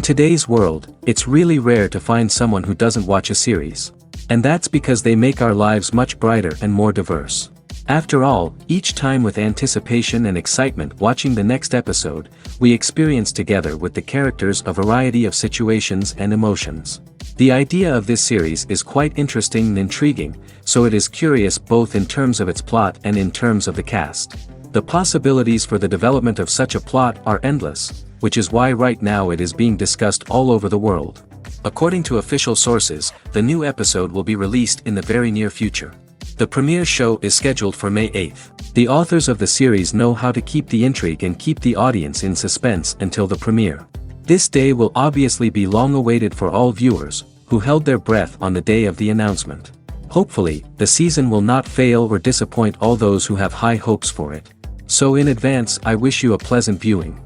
In today's world, it's really rare to find someone who doesn't watch a series. And that's because they make our lives much brighter and more diverse. After all, each time with anticipation and excitement watching the next episode, we experience together with the characters a variety of situations and emotions. The idea of this series is quite interesting and intriguing, so it is curious both in terms of its plot and in terms of the cast. The possibilities for the development of such a plot are endless, which is why right now it is being discussed all over the world. According to official sources, the new episode will be released in the very near future. The premiere show is scheduled for May 8th. The authors of the series know how to keep the intrigue and keep the audience in suspense until the premiere. This day will obviously be long awaited for all viewers, who held their breath on the day of the announcement. Hopefully, the season will not fail or disappoint all those who have high hopes for it. So in advance, I wish you a pleasant viewing.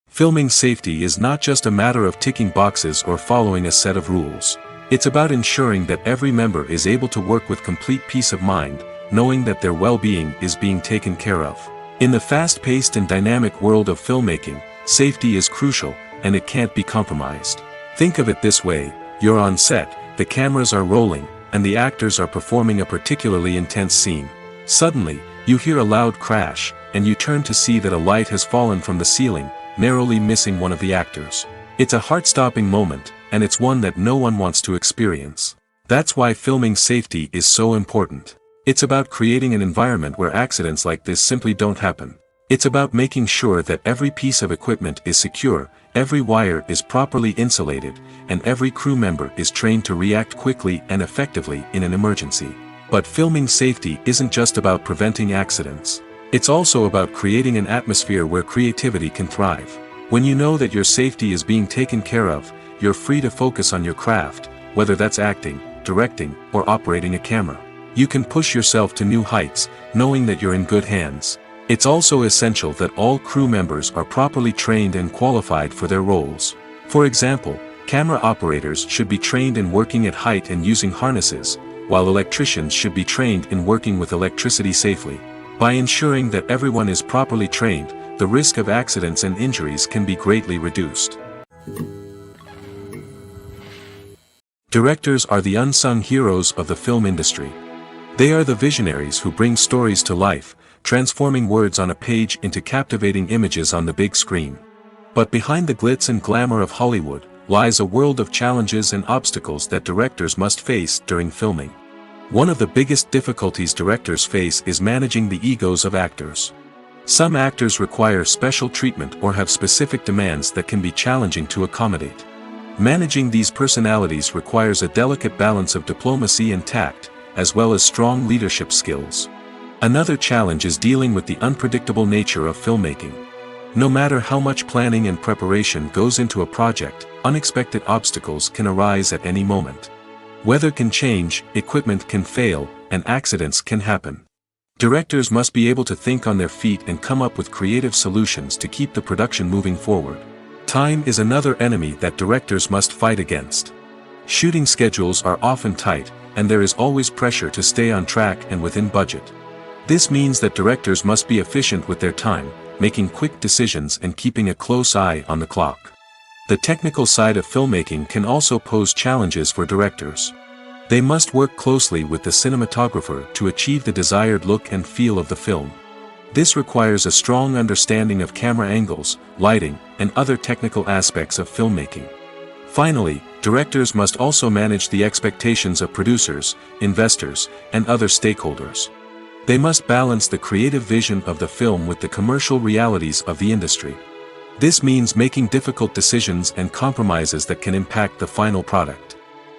Filming safety is not just a matter of ticking boxes or following a set of rules. It's about ensuring that every member is able to work with complete peace of mind, knowing that their well-being is being taken care of. In the fast-paced and dynamic world of filmmaking, safety is crucial, and it can't be compromised. Think of it this way: you're on set, the cameras are rolling, and the actors are performing a particularly intense scene. Suddenly, you hear a loud crash, and you turn to see that a light has fallen from the ceiling, narrowly missing one of the actors. It's a heart-stopping moment, and it's one that no one wants to experience. That's why filming safety is so important. It's about creating an environment where accidents like this simply don't happen. It's about making sure that every piece of equipment is secure, every wire is properly insulated, and every crew member is trained to react quickly and effectively in an emergency. But filming safety isn't just about preventing accidents. It's also about creating an atmosphere where creativity can thrive. When you know that your safety is being taken care of, you're free to focus on your craft, whether that's acting, directing, or operating a camera. You can push yourself to new heights, knowing that you're in good hands. It's also essential that all crew members are properly trained and qualified for their roles. For example, camera operators should be trained in working at height and using harnesses, while electricians should be trained in working with electricity safely. By ensuring that everyone is properly trained, the risk of accidents and injuries can be greatly reduced. Directors are the unsung heroes of the film industry. They are the visionaries who bring stories to life, transforming words on a page into captivating images on the big screen. But behind the glitz and glamour of Hollywood, lies a world of challenges and obstacles that directors must face during filming. One of the biggest difficulties directors face is managing the egos of actors. Some actors require special treatment or have specific demands that can be challenging to accommodate. Managing these personalities requires a delicate balance of diplomacy and tact, as well as strong leadership skills. Another challenge is dealing with the unpredictable nature of filmmaking. No matter how much planning and preparation goes into a project, unexpected obstacles can arise at any moment. Weather can change, equipment can fail, and accidents can happen. Directors must be able to think on their feet and come up with creative solutions to keep the production moving forward. Time is another enemy that directors must fight against. Shooting schedules are often tight, and there is always pressure to stay on track and within budget. This means that directors must be efficient with their time, making quick decisions and keeping a close eye on the clock. The technical side of filmmaking can also pose challenges for directors. They must work closely with the cinematographer to achieve the desired look and feel of the film. This requires a strong understanding of camera angles, lighting, and other technical aspects of filmmaking. Finally, directors must also manage the expectations of producers, investors, and other stakeholders. They must balance the creative vision of the film with the commercial realities of the industry. This means making difficult decisions and compromises that can impact the final product.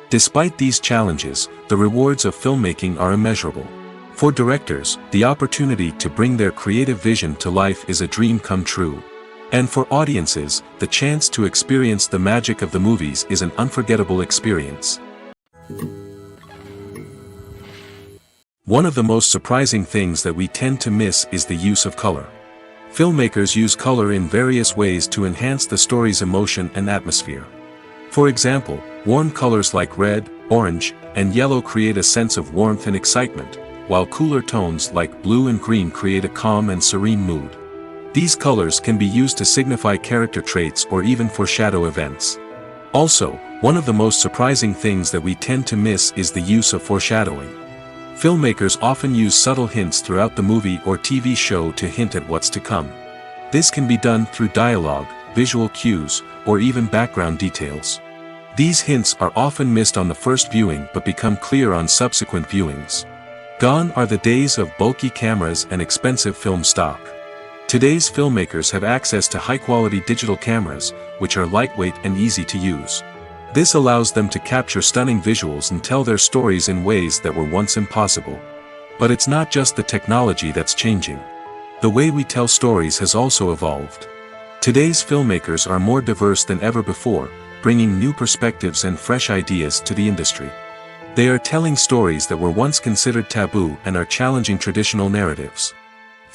Despite these challenges, the rewards of filmmaking are immeasurable. For directors, the opportunity to bring their creative vision to life is a dream come true. And for audiences, the chance to experience the magic of the movies is an unforgettable experience. One of the most surprising things that we tend to miss is the use of color. Filmmakers use color in various ways to enhance the story's emotion and atmosphere. For example, warm colors like red, orange, and yellow create a sense of warmth and excitement, while cooler tones like blue and green create a calm and serene mood. These colors can be used to signify character traits or even foreshadow events. Also, one of the most surprising things that we tend to miss is the use of foreshadowing. Filmmakers often use subtle hints throughout the movie or TV show to hint at what's to come. This can be done through dialogue, visual cues, or even background details. These hints are often missed on the first viewing but become clear on subsequent viewings. Gone are the days of bulky cameras and expensive film stock. Today's filmmakers have access to high-quality digital cameras, which are lightweight and easy to use. This allows them to capture stunning visuals and tell their stories in ways that were once impossible. But it's not just the technology that's changing. The way we tell stories has also evolved. Today's filmmakers are more diverse than ever before, bringing new perspectives and fresh ideas to the industry. They are telling stories that were once considered taboo and are challenging traditional narratives.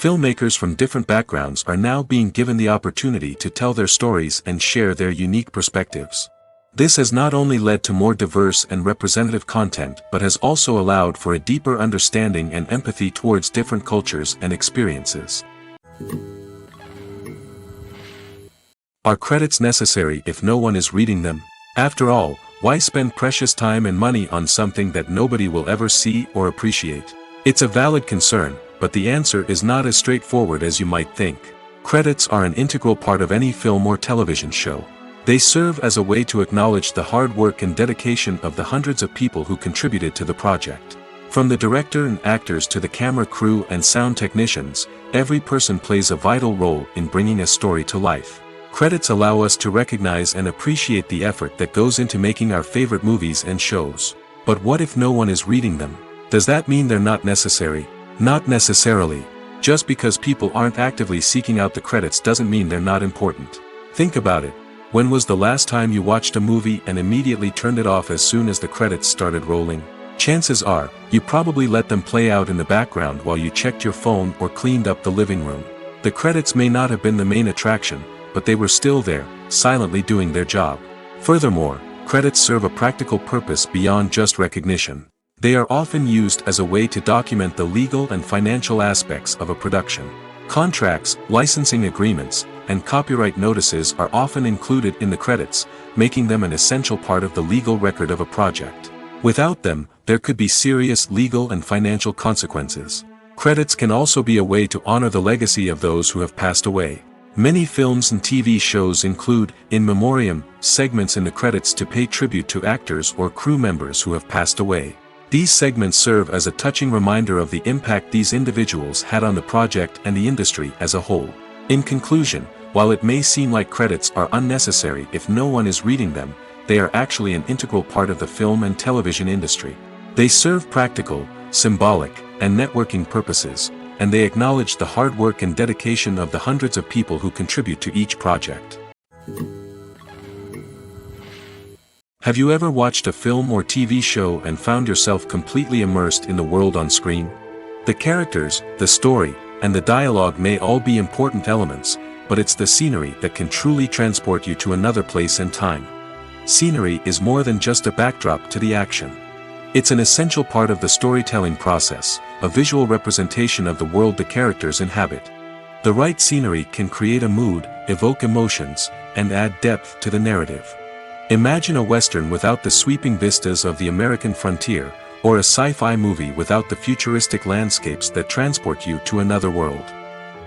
Filmmakers from different backgrounds are now being given the opportunity to tell their stories and share their unique perspectives. This has not only led to more diverse and representative content but has also allowed for a deeper understanding and empathy towards different cultures and experiences. Are credits necessary if no one is reading them? After all, why spend precious time and money on something that nobody will ever see or appreciate? It's a valid concern, but the answer is not as straightforward as you might think. Credits are an integral part of any film or television show. They serve as a way to acknowledge the hard work and dedication of the hundreds of people who contributed to the project. From the director and actors to the camera crew and sound technicians, every person plays a vital role in bringing a story to life. Credits allow us to recognize and appreciate the effort that goes into making our favorite movies and shows. But what if no one is reading them? Does that mean they're not necessary? Not necessarily. Just because people aren't actively seeking out the credits doesn't mean they're not important. Think about it. When was the last time you watched a movie and immediately turned it off as soon as the credits started rolling? Chances are, you probably let them play out in the background while you checked your phone or cleaned up the living room. The credits may not have been the main attraction, but they were still there, silently doing their job. Furthermore, credits serve a practical purpose beyond just recognition. They are often used as a way to document the legal and financial aspects of a production. Contracts, licensing agreements, and copyright notices are often included in the credits, making them an essential part of the legal record of a project. Without them, there could be serious legal and financial consequences. Credits can also be a way to honor the legacy of those who have passed away. Many films and TV shows include, in memoriam, segments in the credits to pay tribute to actors or crew members who have passed away. These segments serve as a touching reminder of the impact these individuals had on the project and the industry as a whole. In conclusion, while it may seem like credits are unnecessary if no one is reading them, they are actually an integral part of the film and television industry. They serve practical, symbolic, and networking purposes, and they acknowledge the hard work and dedication of the hundreds of people who contribute to each project. Have you ever watched a film or TV show and found yourself completely immersed in the world on screen? The characters, the story, and the dialogue may all be important elements, but it's the scenery that can truly transport you to another place and time. Scenery is more than just a backdrop to the action. It's an essential part of the storytelling process, a visual representation of the world the characters inhabit. The right scenery can create a mood, evoke emotions, and add depth to the narrative. Imagine a Western without the sweeping vistas of the American frontier, or a sci-fi movie without the futuristic landscapes that transport you to another world.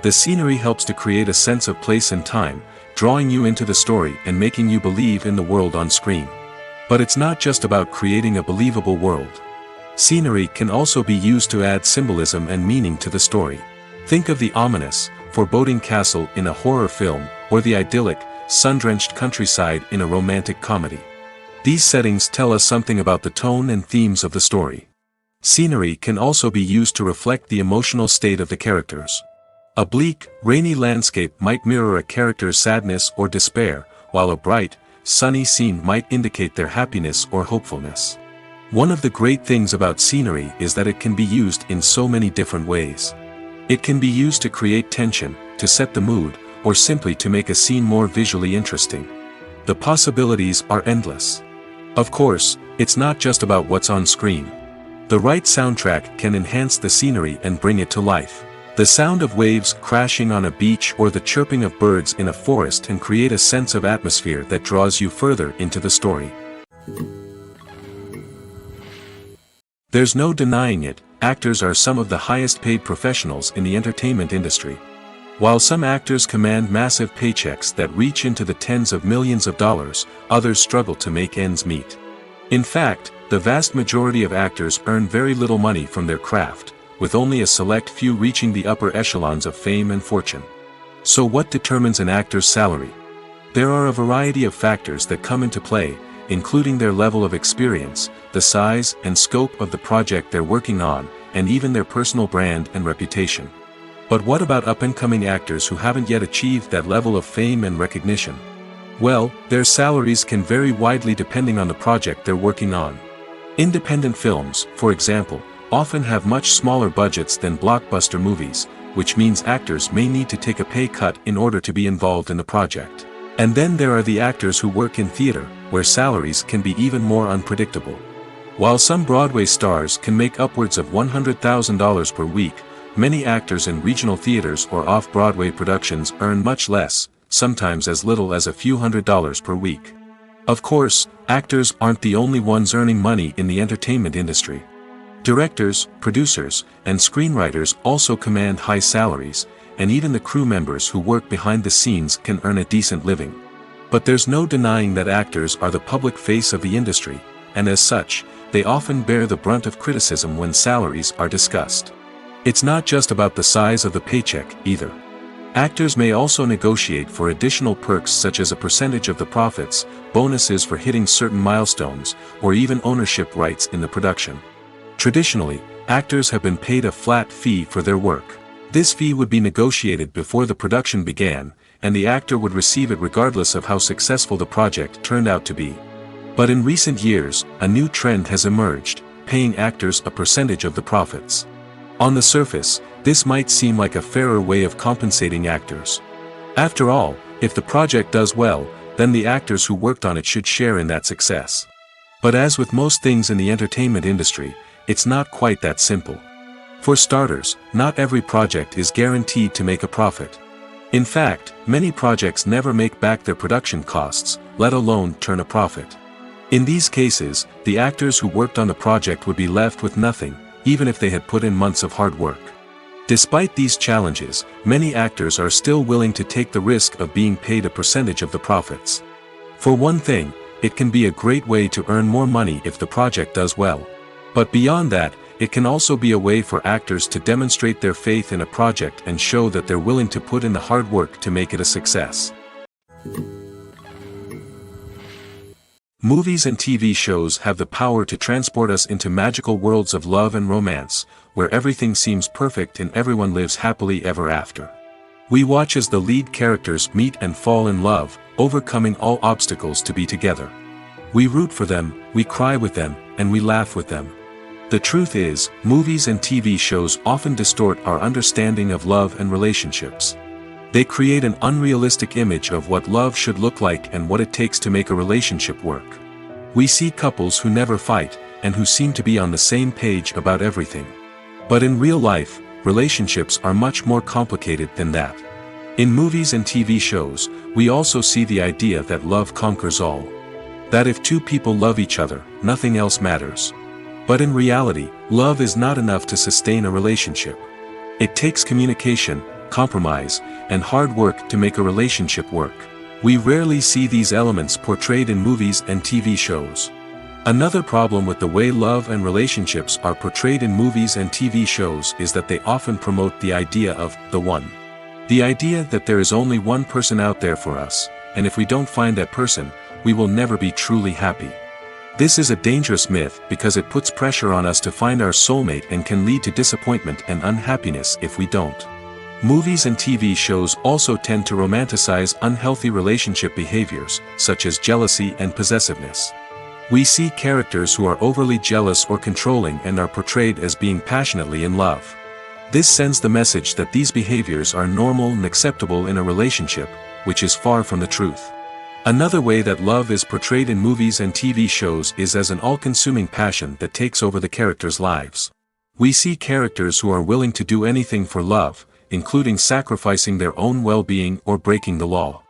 The scenery helps to create a sense of place and time, drawing you into the story and making you believe in the world on screen. But it's not just about creating a believable world. Scenery can also be used to add symbolism and meaning to the story. Think of the ominous, foreboding castle in a horror film, or the idyllic, sun-drenched countryside in a romantic comedy. These settings tell us something about the tone and themes of the story. Scenery can also be used to reflect the emotional state of the characters. A bleak, rainy landscape might mirror a character's sadness or despair, while a bright, sunny scene might indicate their happiness or hopefulness. One of the great things about scenery is that it can be used in so many different ways. It can be used to create tension, to set the mood, or simply to make a scene more visually interesting. The possibilities are endless. Of course, it's not just about what's on screen. The right soundtrack can enhance the scenery and bring it to life. The sound of waves crashing on a beach or the chirping of birds in a forest can create a sense of atmosphere that draws you further into the story. There's no denying it, actors are some of the highest paid professionals in the entertainment industry. While some actors command massive paychecks that reach into the tens of millions of dollars, others struggle to make ends meet. In fact, the vast majority of actors earn very little money from their craft, with only a select few reaching the upper echelons of fame and fortune. So what determines an actor's salary? There are a variety of factors that come into play, including their level of experience, the size and scope of the project they're working on, and even their personal brand and reputation. But what about up-and-coming actors who haven't yet achieved that level of fame and recognition? Well, their salaries can vary widely depending on the project they're working on. Independent films, for example, often have much smaller budgets than blockbuster movies, which means actors may need to take a pay cut in order to be involved in the project. And then there are the actors who work in theater, where salaries can be even more unpredictable. While some Broadway stars can make upwards of $100,000 per week, many actors in regional theaters or off-Broadway productions earn much less, sometimes as little as a few $100s per week. Of course, actors aren't the only ones earning money in the entertainment industry. Directors, producers, and screenwriters also command high salaries, and even the crew members who work behind the scenes can earn a decent living. But there's no denying that actors are the public face of the industry, and as such, they often bear the brunt of criticism when salaries are discussed. It's not just about the size of the paycheck, either. Actors may also negotiate for additional perks such as a percentage of the profits, bonuses for hitting certain milestones, or even ownership rights in the production. Traditionally, actors have been paid a flat fee for their work. This fee would be negotiated before the production began, and the actor would receive it regardless of how successful the project turned out to be. But in recent years, a new trend has emerged, paying actors a percentage of the profits. On the surface, this might seem like a fairer way of compensating actors. After all, if the project does well, then the actors who worked on it should share in that success. But as with most things in the entertainment industry, it's not quite that simple. For starters, not every project is guaranteed to make a profit. In fact, many projects never make back their production costs, let alone turn a profit. In these cases, the actors who worked on the project would be left with nothing, even if they had put in months of hard work. Despite these challenges, many actors are still willing to take the risk of being paid a percentage of the profits. For one thing, it can be a great way to earn more money if the project does well. But beyond that, it can also be a way for actors to demonstrate their faith in a project and show that they're willing to put in the hard work to make it a success. Movies and TV shows have the power to transport us into magical worlds of love and romance, where everything seems perfect and everyone lives happily ever after. We watch as the lead characters meet and fall in love, overcoming all obstacles to be together. We root for them, we cry with them, and we laugh with them. The truth is, movies and TV shows often distort our understanding of love and relationships. They create an unrealistic image of what love should look like and what it takes to make a relationship work. We see couples who never fight, and who seem to be on the same page about everything. But in real life, relationships are much more complicated than that. In movies and TV shows, we also see the idea that love conquers all. That if two people love each other, nothing else matters. But in reality, love is not enough to sustain a relationship. It takes communication, compromise, and hard work to make a relationship work. We rarely see these elements portrayed in movies and TV shows. Another problem with the way love and relationships are portrayed in movies and TV shows is that they often promote the idea of the one. The idea that there is only one person out there for us, and if we don't find that person, we will never be truly happy. This is a dangerous myth because it puts pressure on us to find our soulmate and can lead to disappointment and unhappiness if we don't. Movies and TV shows also tend to romanticize unhealthy relationship behaviors, such as jealousy and possessiveness. We see characters who are overly jealous or controlling and are portrayed as being passionately in love. This sends the message that these behaviors are normal and acceptable in a relationship, which is far from the truth. Another way that love is portrayed in movies and TV shows is as an all-consuming passion that takes over the characters' lives. We see characters who are willing to do anything for love, including sacrificing their own well-being or breaking the law.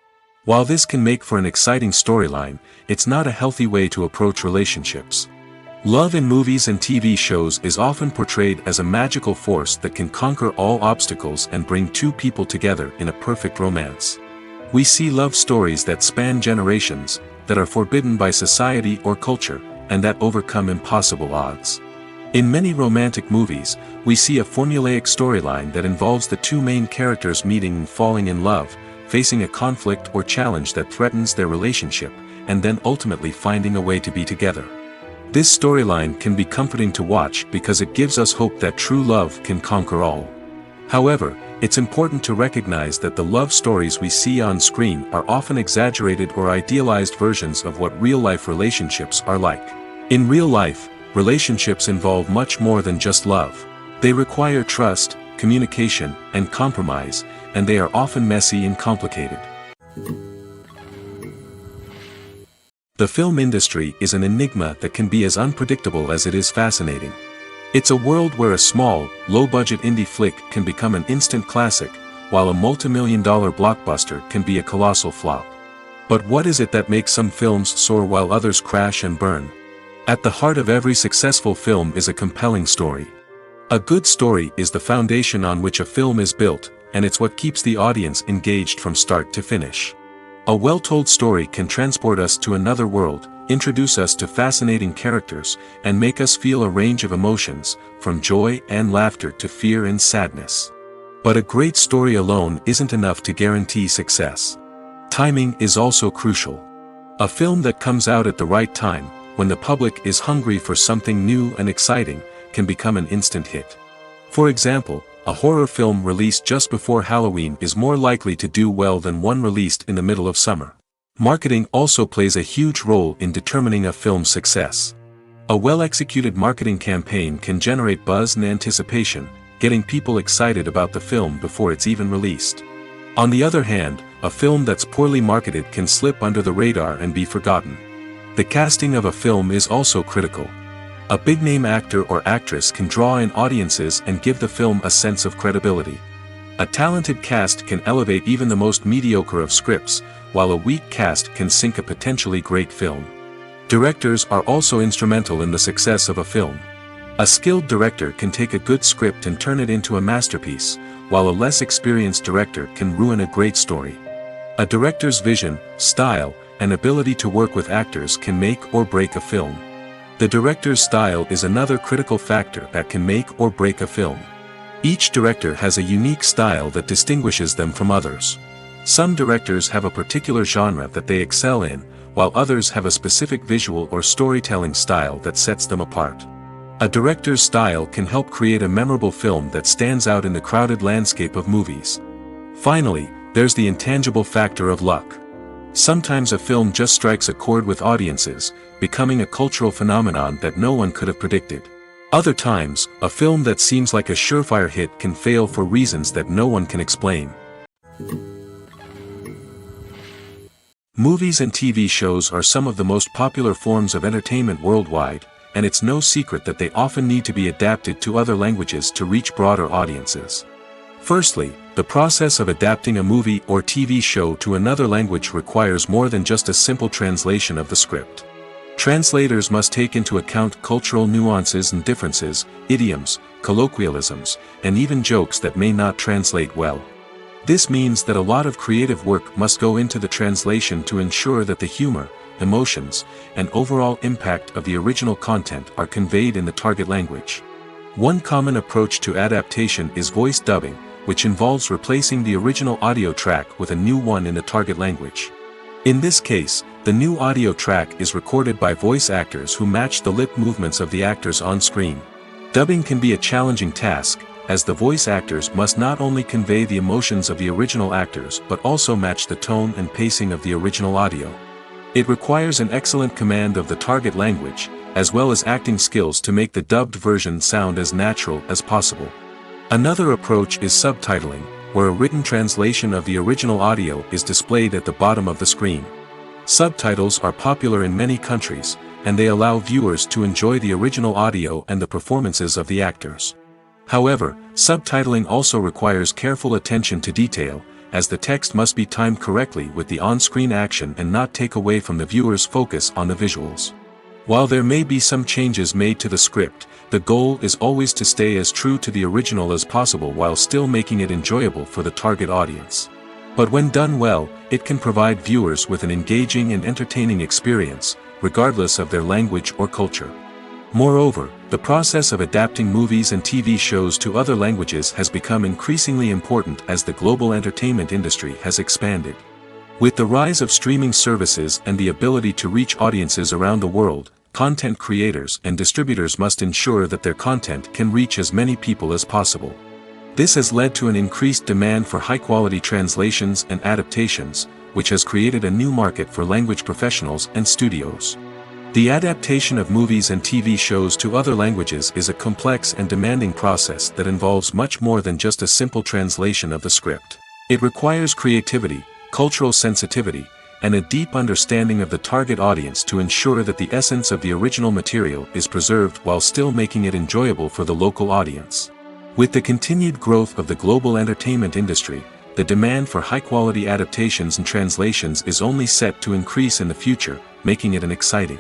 While this can make for an exciting storyline, it's not a healthy way to approach relationships. Love in movies and TV shows is often portrayed as a magical force that can conquer all obstacles and bring two people together in a perfect romance. We see love stories that span generations, that are forbidden by society or culture, and that overcome impossible odds. In many romantic movies, we see a formulaic storyline that involves the two main characters meeting and falling in love, facing a conflict or challenge that threatens their relationship, and then ultimately finding a way to be together. This storyline can be comforting to watch because it gives us hope that true love can conquer all. However, it's important to recognize that the love stories we see on screen are often exaggerated or idealized versions of what real-life relationships are like. In real life, relationships involve much more than just love. They require trust, communication, and compromise, and they are often messy and complicated. The film industry is an enigma that can be as unpredictable as it is fascinating. It's a world where a small, low-budget indie flick can become an instant classic, while a multi-million-dollar blockbuster can be a colossal flop. But what is it that makes some films soar while others crash and burn? At the heart of every successful film is a compelling story. A good story is the foundation on which a film is built, and it's what keeps the audience engaged from start to finish. A well-told story can transport us to another world, introduce us to fascinating characters, and make us feel a range of emotions, from joy and laughter to fear and sadness. But a great story alone isn't enough to guarantee success. Timing is also crucial. A film that comes out at the right time, when the public is hungry for something new and exciting, can become an instant hit. For example, a horror film released just before Halloween is more likely to do well than one released in the middle of summer. Marketing also plays a huge role in determining a film's success. A well-executed marketing campaign can generate buzz and anticipation, getting people excited about the film before it's even released. On the other hand, a film that's poorly marketed can slip under the radar and be forgotten. The casting of a film is also critical. A big-name actor or actress can draw in audiences and give the film a sense of credibility. A talented cast can elevate even the most mediocre of scripts, while a weak cast can sink a potentially great film. Directors are also instrumental in the success of a film. A skilled director can take a good script and turn it into a masterpiece, while a less experienced director can ruin a great story. A director's vision, style, and ability to work with actors can make or break a film. The director's style is another critical factor that can make or break a film. Each director has a unique style that distinguishes them from others. Some directors have a particular genre that they excel in, while others have a specific visual or storytelling style that sets them apart. A director's style can help create a memorable film that stands out in the crowded landscape of movies. Finally, there's the intangible factor of luck. Sometimes a film just strikes a chord with audiences, becoming a cultural phenomenon that no one could have predicted. Other times, a film that seems like a surefire hit can fail for reasons that no one can explain. Movies and TV shows are some of the most popular forms of entertainment worldwide, and it's no secret that they often need to be adapted to other languages to reach broader audiences. Firstly, the process of adapting a movie or TV show to another language requires more than just a simple translation of the script. Translators must take into account cultural nuances and differences, idioms, colloquialisms, and even jokes that may not translate well. This means that a lot of creative work must go into the translation to ensure that the humor, emotions, and overall impact of the original content are conveyed in the target language. One common approach to adaptation is voice dubbing, which involves replacing the original audio track with a new one in the target language. In this case, the new audio track is recorded by voice actors who match the lip movements of the actors on screen. Dubbing can be a challenging task, as the voice actors must not only convey the emotions of the original actors but also match the tone and pacing of the original audio. It requires an excellent command of the target language, as well as acting skills to make the dubbed version sound as natural as possible. Another approach is subtitling, where a written translation of the original audio is displayed at the bottom of the screen. Subtitles are popular in many countries, and they allow viewers to enjoy the original audio and the performances of the actors. However, subtitling also requires careful attention to detail, as the text must be timed correctly with the on-screen action and not take away from the viewer's focus on the visuals. While there may be some changes made to the script, the goal is always to stay as true to the original as possible while still making it enjoyable for the target audience. But when done well, it can provide viewers with an engaging and entertaining experience, regardless of their language or culture. Moreover, the process of adapting movies and TV shows to other languages has become increasingly important as the global entertainment industry has expanded. With the rise of streaming services and the ability to reach audiences around the world, content creators and distributors must ensure that their content can reach as many people as possible. This has led to an increased demand for high-quality translations and adaptations, which has created a new market for language professionals and studios. The adaptation of movies and TV shows to other languages is a complex and demanding process that involves much more than just a simple translation of the script. It requires creativity, cultural sensitivity, and a deep understanding of the target audience to ensure that the essence of the original material is preserved while still making it enjoyable for the local audience. With the continued growth of the global entertainment industry, the demand for high-quality adaptations and translations is only set to increase in the future, making it an exciting.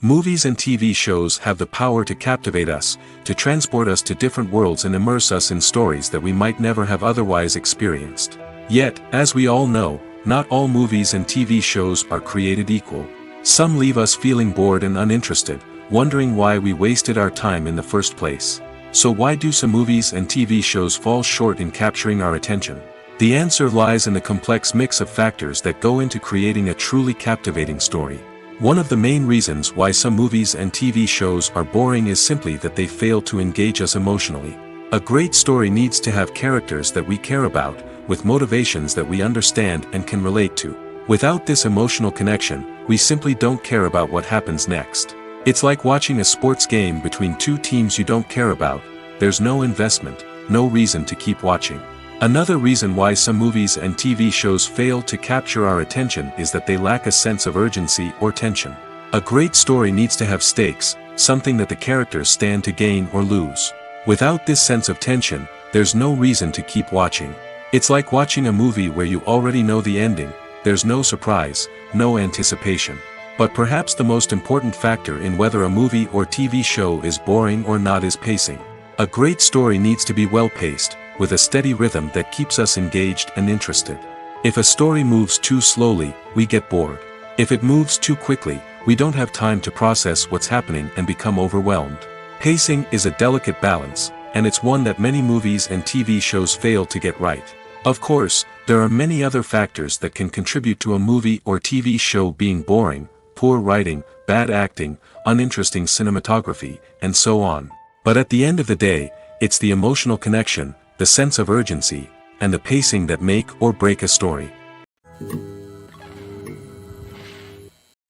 Movies and TV shows have the power to captivate us, to transport us to different worlds and immerse us in stories that we might never have otherwise experienced. Yet, as we all know, not all movies and TV shows are created equal. Some leave us feeling bored and uninterested, wondering why we wasted our time in the first place. So why do some movies and TV shows fall short in capturing our attention? The answer lies in the complex mix of factors that go into creating a truly captivating story. One of the main reasons why some movies and TV shows are boring is simply that they fail to engage us emotionally. A great story needs to have characters that we care about, with motivations that we understand and can relate to. Without this emotional connection, we simply don't care about what happens next. It's like watching a sports game between two teams you don't care about. There's no investment, no reason to keep watching. Another reason why some movies and TV shows fail to capture our attention is that they lack a sense of urgency or tension. A great story needs to have stakes, something that the characters stand to gain or lose. Without this sense of tension, there's no reason to keep watching. It's like watching a movie where you already know the ending, there's no surprise, no anticipation. But perhaps the most important factor in whether a movie or TV show is boring or not is pacing. A great story needs to be well-paced, with a steady rhythm that keeps us engaged and interested. If a story moves too slowly, we get bored. If it moves too quickly, we don't have time to process what's happening and become overwhelmed. Pacing is a delicate balance, and it's one that many movies and TV shows fail to get right. Of course, there are many other factors that can contribute to a movie or TV show being boring: poor writing, bad acting, uninteresting cinematography, and so on. But at the end of the day, it's the emotional connection, the sense of urgency, and the pacing that make or break a story.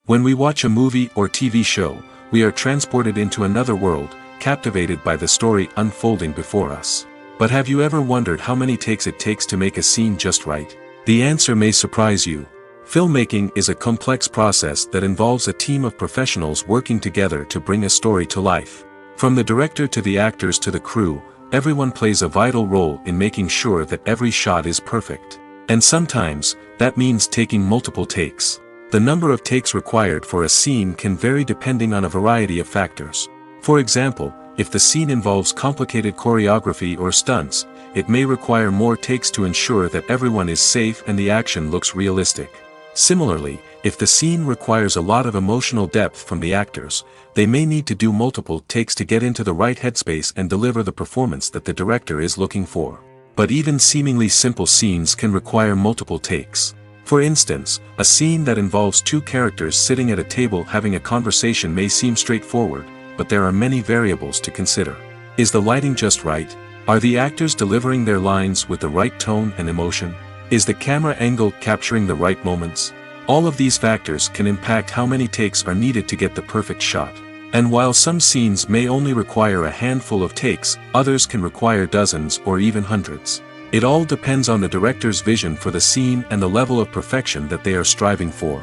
When we watch a movie or TV show, we are transported into another world, captivated by the story unfolding before us. But have you ever wondered how many takes it takes to make a scene just right? The answer may surprise you. Filmmaking is a complex process that involves a team of professionals working together to bring a story to life. From the director to the actors to the crew, everyone plays a vital role in making sure that every shot is perfect. And sometimes, that means taking multiple takes. The number of takes required for a scene can vary depending on a variety of factors. For example, if the scene involves complicated choreography or stunts, it may require more takes to ensure that everyone is safe and the action looks realistic. Similarly, if the scene requires a lot of emotional depth from the actors, they may need to do multiple takes to get into the right headspace and deliver the performance that the director is looking for. But even seemingly simple scenes can require multiple takes. For instance, a scene that involves two characters sitting at a table having a conversation may seem straightforward, but there are many variables to consider. Is the lighting just right? Are the actors delivering their lines with the right tone and emotion? Is the camera angle capturing the right moments? All of these factors can impact how many takes are needed to get the perfect shot. And while some scenes may only require a handful of takes, others can require dozens or even hundreds. It all depends on the director's vision for the scene and the level of perfection that they are striving for.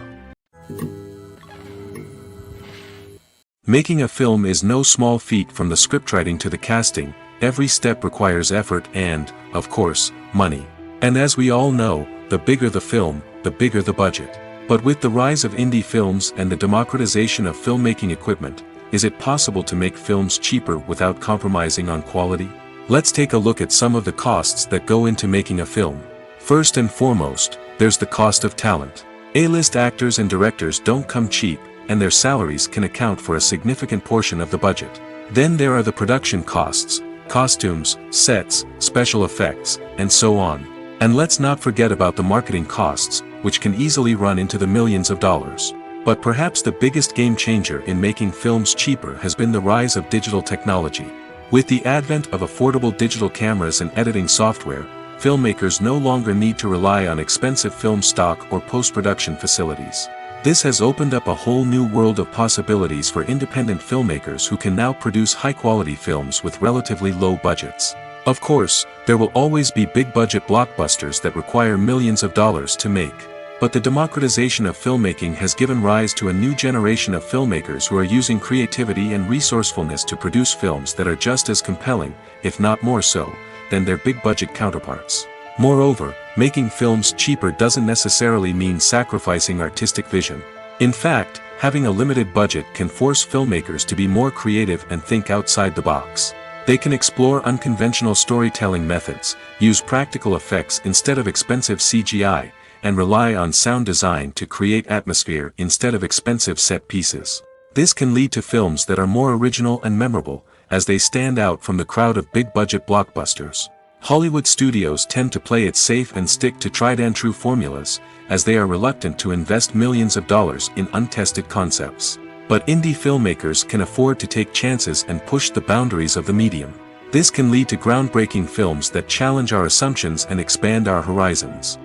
Making a film is no small feat. From the scriptwriting to the casting, every step requires effort and, of course, money. And as we all know, the bigger the film, the bigger the budget. But with the rise of indie films and the democratization of filmmaking equipment, is it possible to make films cheaper without compromising on quality? Let's take a look at some of the costs that go into making a film. First and foremost, there's the cost of talent. A-list actors and directors don't come cheap, and their salaries can account for a significant portion of the budget. Then there are the production costs, costumes, sets, special effects, and so on. And let's not forget about the marketing costs, which can easily run into the millions of dollars. But perhaps the biggest game changer in making films cheaper has been the rise of digital technology. With the advent of affordable digital cameras and editing software, filmmakers no longer need to rely on expensive film stock or post-production facilities. This has opened up a whole new world of possibilities for independent filmmakers who can now produce high-quality films with relatively low budgets. Of course, there will always be big-budget blockbusters that require millions of dollars to make. But the democratization of filmmaking has given rise to a new generation of filmmakers who are using creativity and resourcefulness to produce films that are just as compelling, if not more so, than their big-budget counterparts. Moreover, making films cheaper doesn't necessarily mean sacrificing artistic vision. In fact, having a limited budget can force filmmakers to be more creative and think outside the box. They can explore unconventional storytelling methods, use practical effects instead of expensive CGI, and rely on sound design to create atmosphere instead of expensive set pieces. This can lead to films that are more original and memorable, as they stand out from the crowd of big-budget blockbusters. Hollywood studios tend to play it safe and stick to tried-and-true formulas, as they are reluctant to invest millions of dollars in untested concepts. But indie filmmakers can afford to take chances and push the boundaries of the medium. This can lead to groundbreaking films that challenge our assumptions and expand our horizons.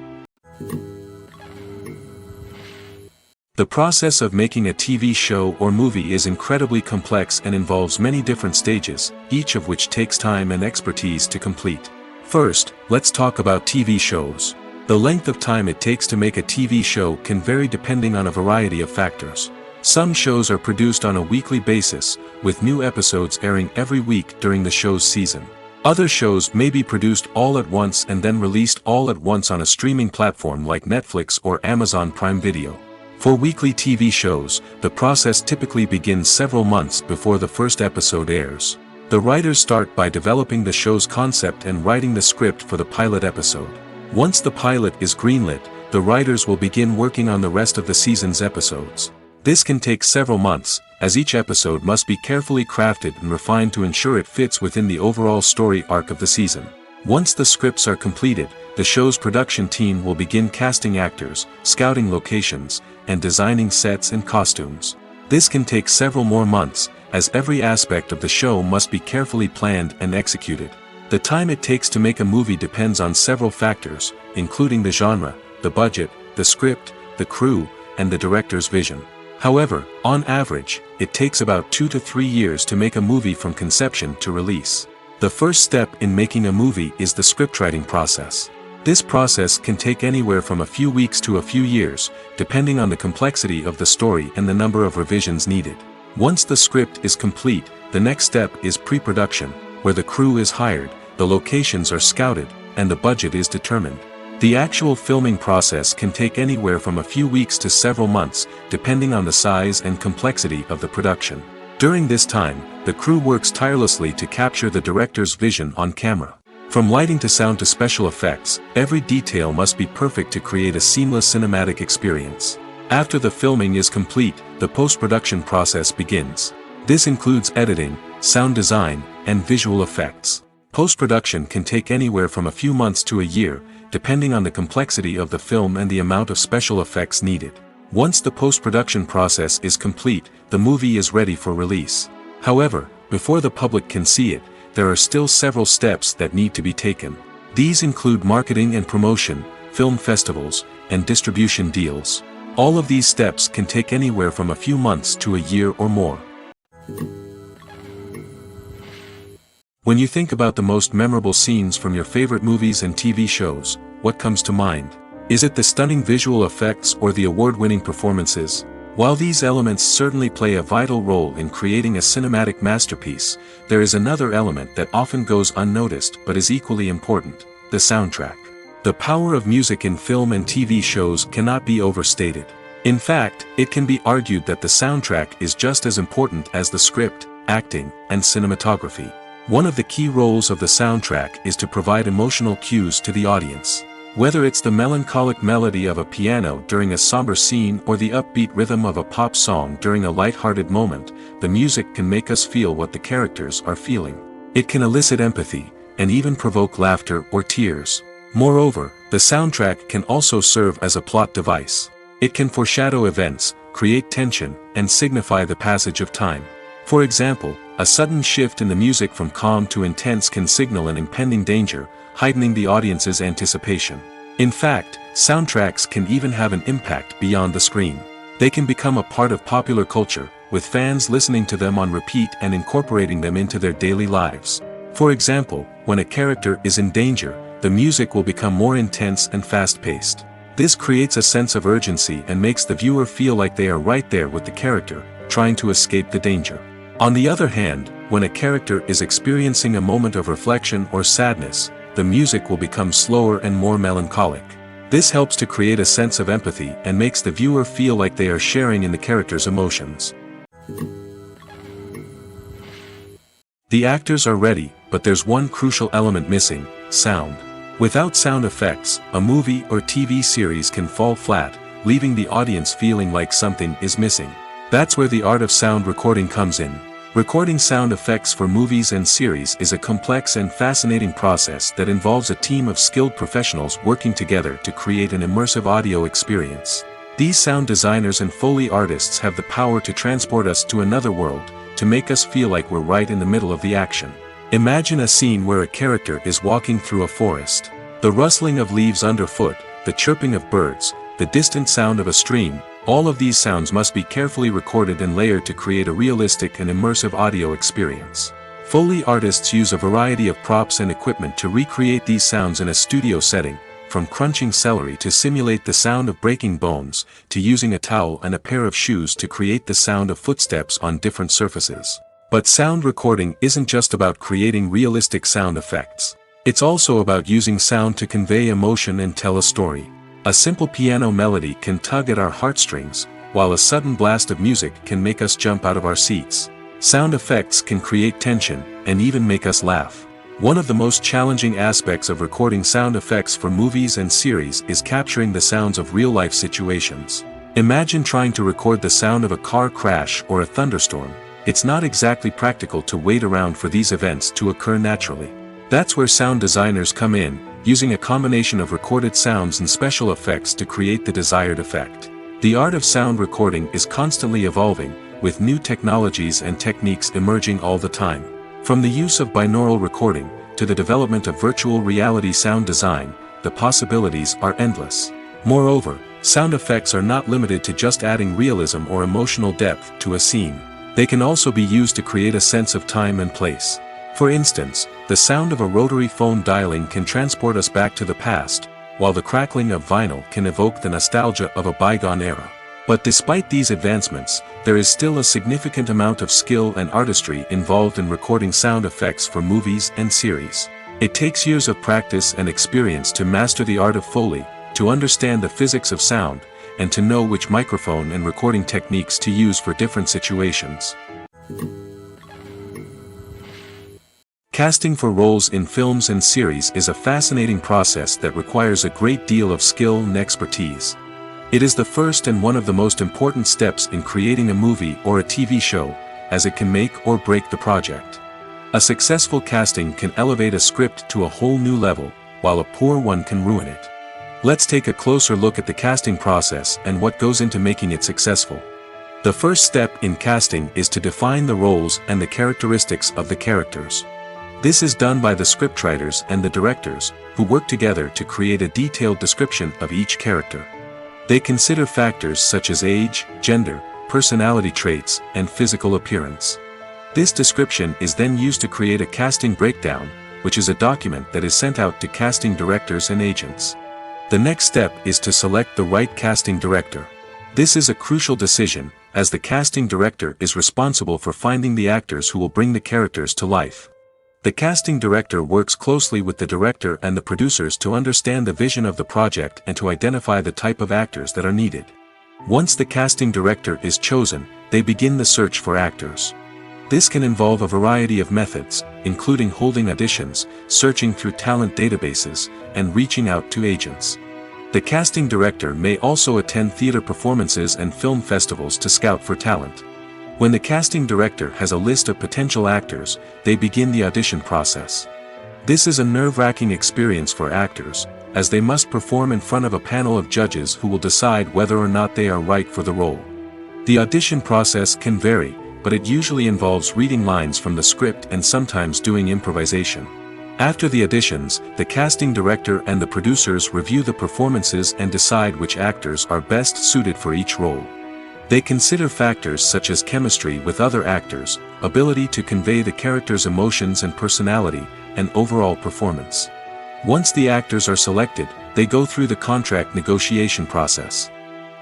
The process of making a TV show or movie is incredibly complex and involves many different stages, each of which takes time and expertise to complete. First, let's talk about TV shows. The length of time it takes to make a TV show can vary depending on a variety of factors. Some shows are produced on a weekly basis, with new episodes airing every week during the show's season. Other shows may be produced all at once and then released all at once on a streaming platform like Netflix or Amazon Prime Video. For weekly TV shows, the process typically begins several months before the first episode airs. The writers start by developing the show's concept and writing the script for the pilot episode. Once the pilot is greenlit, the writers will begin working on the rest of the season's episodes. This can take several months, as each episode must be carefully crafted and refined to ensure it fits within the overall story arc of the season. Once the scripts are completed, the show's production team will begin casting actors, scouting locations, and designing sets and costumes. This can take several more months, as every aspect of the show must be carefully planned and executed. The time it takes to make a movie depends on several factors, including the genre, the budget, the script, the crew, and the director's vision. However, on average, it takes about 2 to 3 years to make a movie from conception to release. The first step in making a movie is the scriptwriting process. This process can take anywhere from a few weeks to a few years, depending on the complexity of the story and the number of revisions needed. Once the script is complete, the next step is pre-production, where the crew is hired, the locations are scouted, and the budget is determined. The actual filming process can take anywhere from a few weeks to several months, depending on the size and complexity of the production. During this time, the crew works tirelessly to capture the director's vision on camera. From lighting to sound to special effects, every detail must be perfect to create a seamless cinematic experience. After the filming is complete, the post-production process begins. This includes editing, sound design, and visual effects. Post-production can take anywhere from a few months to a year, depending on the complexity of the film and the amount of special effects needed. Once the post-production process is complete, the movie is ready for release. However, before the public can see it, there are still several steps that need to be taken. These include marketing and promotion, film festivals, and distribution deals. All of these steps can take anywhere from a few months to a year or more. When you think about the most memorable scenes from your favorite movies and TV shows, what comes to mind? Is it the stunning visual effects or the award-winning performances? While these elements certainly play a vital role in creating a cinematic masterpiece, there is another element that often goes unnoticed but is equally important: the soundtrack. The power of music in film and TV shows cannot be overstated. In fact, it can be argued that the soundtrack is just as important as the script, acting, and cinematography. One of the key roles of the soundtrack is to provide emotional cues to the audience. Whether it's the melancholic melody of a piano during a somber scene or the upbeat rhythm of a pop song during a light-hearted moment, the music can make us feel what the characters are feeling. It can elicit empathy, and even provoke laughter or tears. Moreover, the soundtrack can also serve as a plot device. It can foreshadow events, create tension, and signify the passage of time. For example, a sudden shift in the music from calm to intense can signal an impending danger, heightening the audience's anticipation. In fact, soundtracks can even have an impact beyond the screen. They can become a part of popular culture, with fans listening to them on repeat and incorporating them into their daily lives. For example, when a character is in danger, the music will become more intense and fast-paced. This creates a sense of urgency and makes the viewer feel like they are right there with the character, trying to escape the danger. On the other hand, when a character is experiencing a moment of reflection or sadness, the music will become slower and more melancholic. This helps to create a sense of empathy and makes the viewer feel like they are sharing in the character's emotions. The actors are ready, but there's one crucial element missing: sound. Without sound effects, a movie or TV series can fall flat, leaving the audience feeling like something is missing. That's where the art of sound recording comes in. Recording sound effects for movies and series is a complex and fascinating process that involves a team of skilled professionals working together to create an immersive audio experience. These sound designers and Foley artists have the power to transport us to another world, to make us feel like we're right in the middle of the action. Imagine a scene where a character is walking through a forest. The rustling of leaves underfoot, the chirping of birds, the distant sound of a stream, all of these sounds must be carefully recorded and layered to create a realistic and immersive audio experience. Foley artists use a variety of props and equipment to recreate these sounds in a studio setting, from crunching celery to simulate the sound of breaking bones, to using a towel and a pair of shoes to create the sound of footsteps on different surfaces. But sound recording isn't just about creating realistic sound effects. It's also about using sound to convey emotion and tell a story. A simple piano melody can tug at our heartstrings, while a sudden blast of music can make us jump out of our seats. Sound effects can create tension, and even make us laugh. One of the most challenging aspects of recording sound effects for movies and series is capturing the sounds of real-life situations. Imagine trying to record the sound of a car crash or a thunderstorm. It's not exactly practical to wait around for these events to occur naturally. That's where sound designers come in, using a combination of recorded sounds and special effects to create the desired effect. The art of sound recording is constantly evolving, with new technologies and techniques emerging all the time. From the use of binaural recording, to the development of virtual reality sound design, the possibilities are endless. Moreover, sound effects are not limited to just adding realism or emotional depth to a scene. They can also be used to create a sense of time and place. For instance, the sound of a rotary phone dialing can transport us back to the past, while the crackling of vinyl can evoke the nostalgia of a bygone era. But despite these advancements, there is still a significant amount of skill and artistry involved in recording sound effects for movies and series. It takes years of practice and experience to master the art of Foley, to understand the physics of sound, and to know which microphone and recording techniques to use for different situations. Casting for roles in films and series is a fascinating process that requires a great deal of skill and expertise. It is the first and one of the most important steps in creating a movie or a TV show, as it can make or break the project. A successful casting can elevate a script to a whole new level, while a poor one can ruin it. Let's take a closer look at the casting process and what goes into making it successful. The first step in casting is to define the roles and the characteristics of the characters. This is done by the scriptwriters and the directors, who work together to create a detailed description of each character. They consider factors such as age, gender, personality traits, and physical appearance. This description is then used to create a casting breakdown, which is a document that is sent out to casting directors and agents. The next step is to select the right casting director. This is a crucial decision, as the casting director is responsible for finding the actors who will bring the characters to life. The casting director works closely with the director and the producers to understand the vision of the project and to identify the type of actors that are needed. Once the casting director is chosen, they begin the search for actors. This can involve a variety of methods, including holding auditions, searching through talent databases, and reaching out to agents. The casting director may also attend theater performances and film festivals to scout for talent. When the casting director has a list of potential actors, they begin the audition process. This is a nerve-wracking experience for actors, as they must perform in front of a panel of judges who will decide whether or not they are right for the role. The audition process can vary, but it usually involves reading lines from the script and sometimes doing improvisation. After the auditions, the casting director and the producers review the performances and decide which actors are best suited for each role. They consider factors such as chemistry with other actors, ability to convey the character's emotions and personality, and overall performance. Once the actors are selected, they go through the contract negotiation process.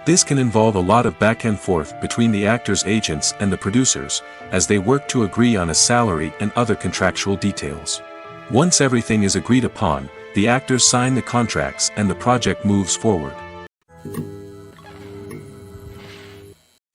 This can involve a lot of back and forth between the actors' agents and the producers, as they work to agree on a salary and other contractual details. Once everything is agreed upon, the actors sign the contracts and the project moves forward.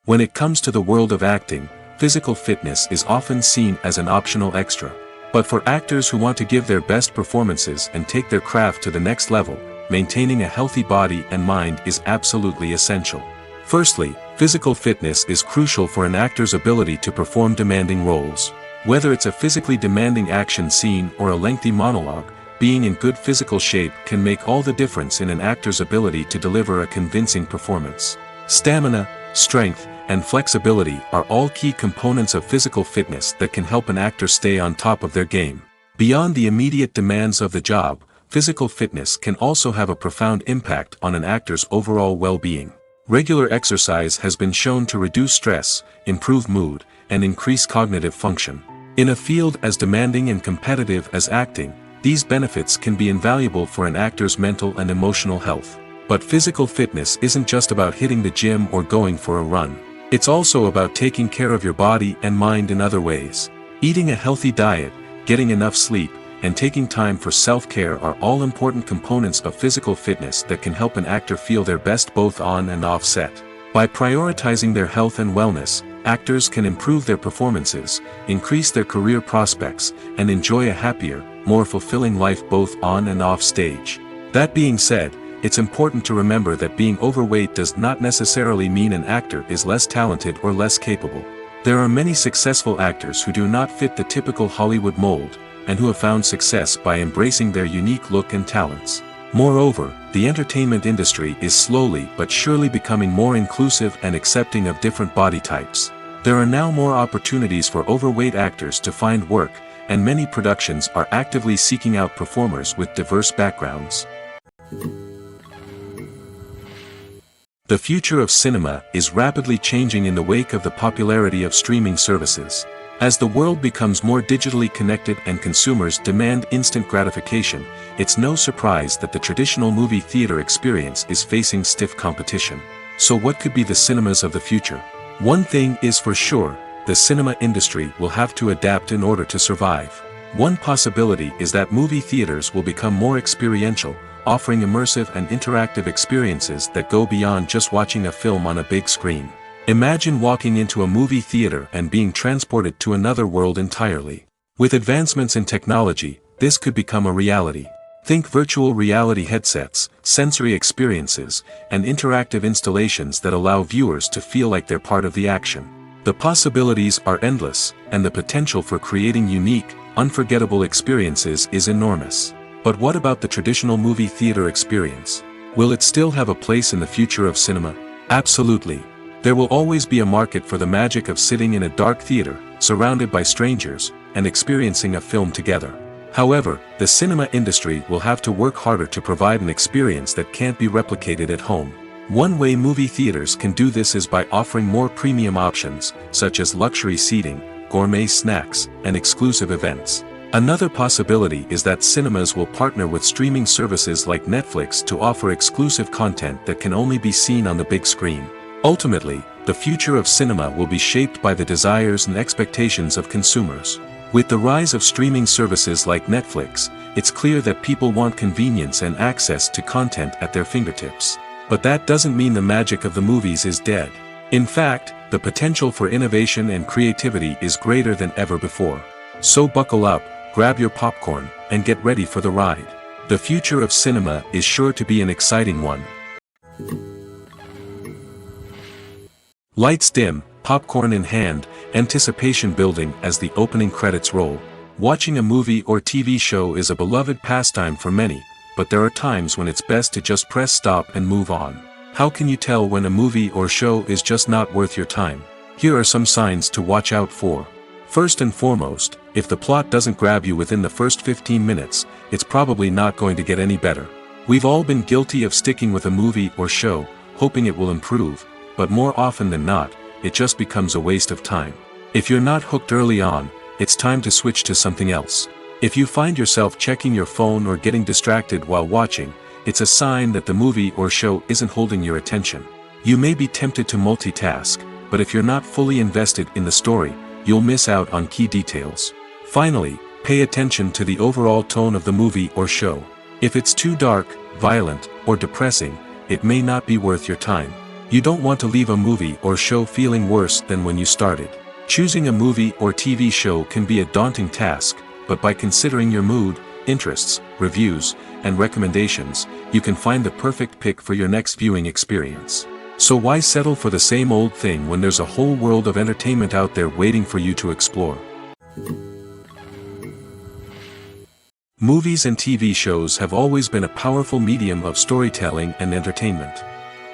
When it comes to the world of acting, physical fitness is often seen as an optional extra. But for actors who want to give their best performances and take their craft to the next level, maintaining a healthy body and mind is absolutely essential. Firstly, physical fitness is crucial for an actor's ability to perform demanding roles. Whether it's a physically demanding action scene or a lengthy monologue, being in good physical shape can make all the difference in an actor's ability to deliver a convincing performance. Stamina, strength, and flexibility are all key components of physical fitness that can help an actor stay on top of their game. Beyond the immediate demands of the job, physical fitness can also have a profound impact on an actor's overall well-being. Regular exercise has been shown to reduce stress, improve mood, and increase cognitive function. In a field as demanding and competitive as acting, these benefits can be invaluable for an actor's mental and emotional health. But physical fitness isn't just about hitting the gym or going for a run. It's also about taking care of your body and mind in other ways. Eating a healthy diet, getting enough sleep, and taking time for self-care are all important components of physical fitness that can help an actor feel their best both on and off set. By prioritizing their health and wellness, actors can improve their performances, increase their career prospects, and enjoy a happier, more fulfilling life both on and off stage. That being said, it's important to remember that being overweight does not necessarily mean an actor is less talented or less capable. There are many successful actors who do not fit the typical Hollywood mold, and who have found success by embracing their unique look and talents. Moreover, the entertainment industry is slowly but surely becoming more inclusive and accepting of different body types. There are now more opportunities for overweight actors to find work, and many productions are actively seeking out performers with diverse backgrounds. The future of cinema is rapidly changing in the wake of the popularity of streaming services. As the world becomes more digitally connected and consumers demand instant gratification, it's no surprise that the traditional movie theater experience is facing stiff competition. So what could be the cinemas of the future? One thing is for sure, the cinema industry will have to adapt in order to survive. One possibility is that movie theaters will become more experiential, offering immersive and interactive experiences that go beyond just watching a film on a big screen. Imagine walking into a movie theater and being transported to another world entirely. With advancements in technology, this could become a reality. Think virtual reality headsets, sensory experiences, and interactive installations that allow viewers to feel like they're part of the action. The possibilities are endless, and the potential for creating unique, unforgettable experiences is enormous. But what about the traditional movie theater experience? Will it still have a place in the future of cinema? Absolutely. There will always be a market for the magic of sitting in a dark theater, surrounded by strangers, and experiencing a film together. However, the cinema industry will have to work harder to provide an experience that can't be replicated at home. One way movie theaters can do this is by offering more premium options, such as luxury seating, gourmet snacks, and exclusive events. Another possibility is that cinemas will partner with streaming services like Netflix to offer exclusive content that can only be seen on the big screen. Ultimately, the future of cinema will be shaped by the desires and expectations of consumers. With the rise of streaming services like Netflix, it's clear that people want convenience and access to content at their fingertips. But that doesn't mean the magic of the movies is dead. In fact, the potential for innovation and creativity is greater than ever before. So buckle up, grab your popcorn, and get ready for the ride. The future of cinema is sure to be an exciting one. Lights dim, popcorn in hand, anticipation building as the opening credits roll. Watching a movie or TV show is a beloved pastime for many, but there are times when it's best to just press stop and move on. How can you tell when a movie or show is just not worth your time? Here are some signs to watch out for. First and foremost, if the plot doesn't grab you within the first 15 minutes, it's probably not going to get any better. We've all been guilty of sticking with a movie or show, hoping it will improve, but more often than not, it just becomes a waste of time. If you're not hooked early on, it's time to switch to something else. If you find yourself checking your phone or getting distracted while watching, it's a sign that the movie or show isn't holding your attention. You may be tempted to multitask, but if you're not fully invested in the story, you'll miss out on key details. Finally, pay attention to the overall tone of the movie or show. If it's too dark, violent, or depressing, it may not be worth your time. You don't want to leave a movie or show feeling worse than when you started. Choosing a movie or TV show can be a daunting task, but by considering your mood, interests, reviews, and recommendations, you can find the perfect pick for your next viewing experience. So why settle for the same old thing when there's a whole world of entertainment out there waiting for you to explore? Movies and TV shows have always been a powerful medium of storytelling and entertainment.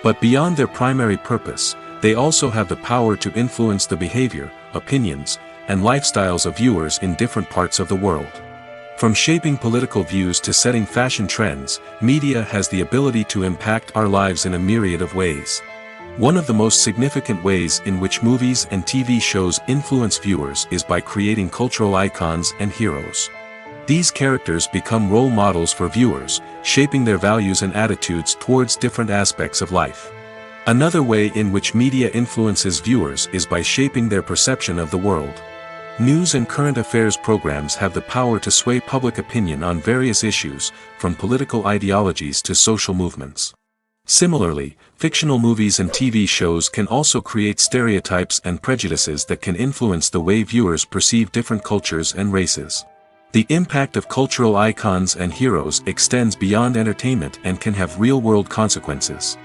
But beyond their primary purpose, they also have the power to influence the behavior, opinions, and lifestyles of viewers in different parts of the world. From shaping political views to setting fashion trends, media has the ability to impact our lives in a myriad of ways. One of the most significant ways in which movies and TV shows influence viewers is by creating cultural icons and heroes. These characters become role models for viewers, shaping their values and attitudes towards different aspects of life. Another way in which media influences viewers is by shaping their perception of the world. News and current affairs programs have the power to sway public opinion on various issues, from political ideologies to social movements. Similarly, fictional movies and TV shows can also create stereotypes and prejudices that can influence the way viewers perceive different cultures and races. The impact of cultural icons and heroes extends beyond entertainment and can have real-world consequences.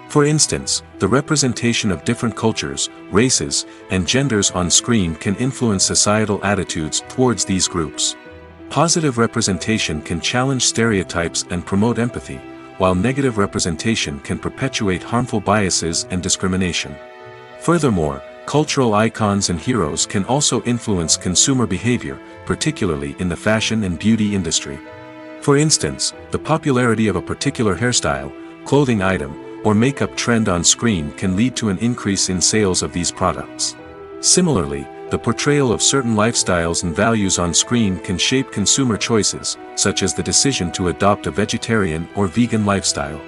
For instance, the representation of different cultures, races, and genders on screen can influence societal attitudes towards these groups. Positive representation can challenge stereotypes and promote empathy, while negative representation can perpetuate harmful biases and discrimination. Furthermore, cultural icons and heroes can also influence consumer behavior, particularly in the fashion and beauty industry. For instance, the popularity of a particular hairstyle, clothing item, or makeup trend on screen can lead to an increase in sales of these products. Similarly, the portrayal of certain lifestyles and values on screen can shape consumer choices, such as the decision to adopt a vegetarian or vegan lifestyle.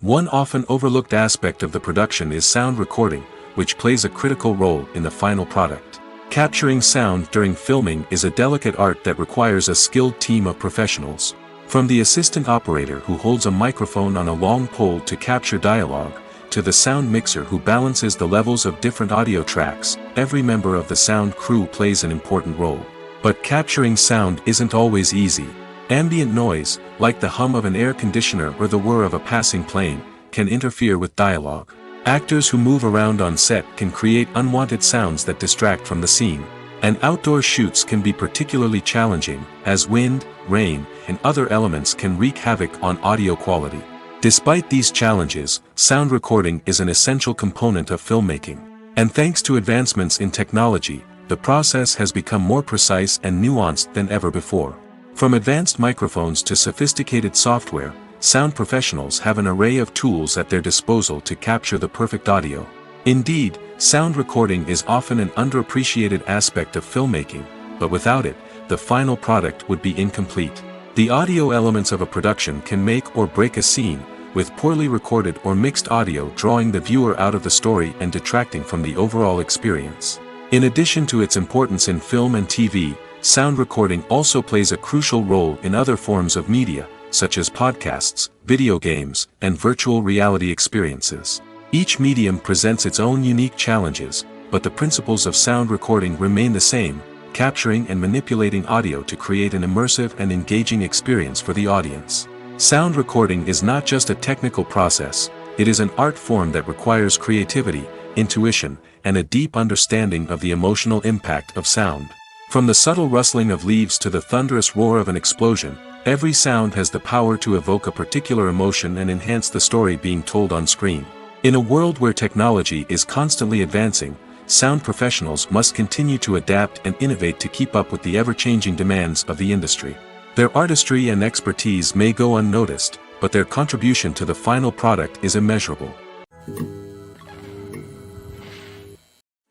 One often overlooked aspect of the production is sound recording, which plays a critical role in the final product. Capturing sound during filming is a delicate art that requires a skilled team of professionals. From the assistant operator who holds a microphone on a long pole to capture dialogue, to the sound mixer who balances the levels of different audio tracks, every member of the sound crew plays an important role. But capturing sound isn't always easy. Ambient noise, like the hum of an air conditioner or the whir of a passing plane, can interfere with dialogue. Actors who move around on set can create unwanted sounds that distract from the scene. And outdoor shoots can be particularly challenging, as wind, rain, and other elements can wreak havoc on audio quality. Despite these challenges, sound recording is an essential component of filmmaking. And thanks to advancements in technology, the process has become more precise and nuanced than ever before. From advanced microphones to sophisticated software, sound professionals have an array of tools at their disposal to capture the perfect audio. Indeed, sound recording is often an underappreciated aspect of filmmaking, but without it, the final product would be incomplete. The audio elements of a production can make or break a scene, with poorly recorded or mixed audio drawing the viewer out of the story and detracting from the overall experience. In addition to its importance in film and TV, sound recording also plays a crucial role in other forms of media, such as podcasts, video games, and virtual reality experiences. Each medium presents its own unique challenges, but the principles of sound recording remain the same, capturing and manipulating audio to create an immersive and engaging experience for the audience. Sound recording is not just a technical process, it is an art form that requires creativity, intuition, and a deep understanding of the emotional impact of sound. From the subtle rustling of leaves to the thunderous roar of an explosion, every sound has the power to evoke a particular emotion and enhance the story being told on screen. In a world where technology is constantly advancing, sound professionals must continue to adapt and innovate to keep up with the ever-changing demands of the industry. Their artistry and expertise may go unnoticed, but their contribution to the final product is immeasurable.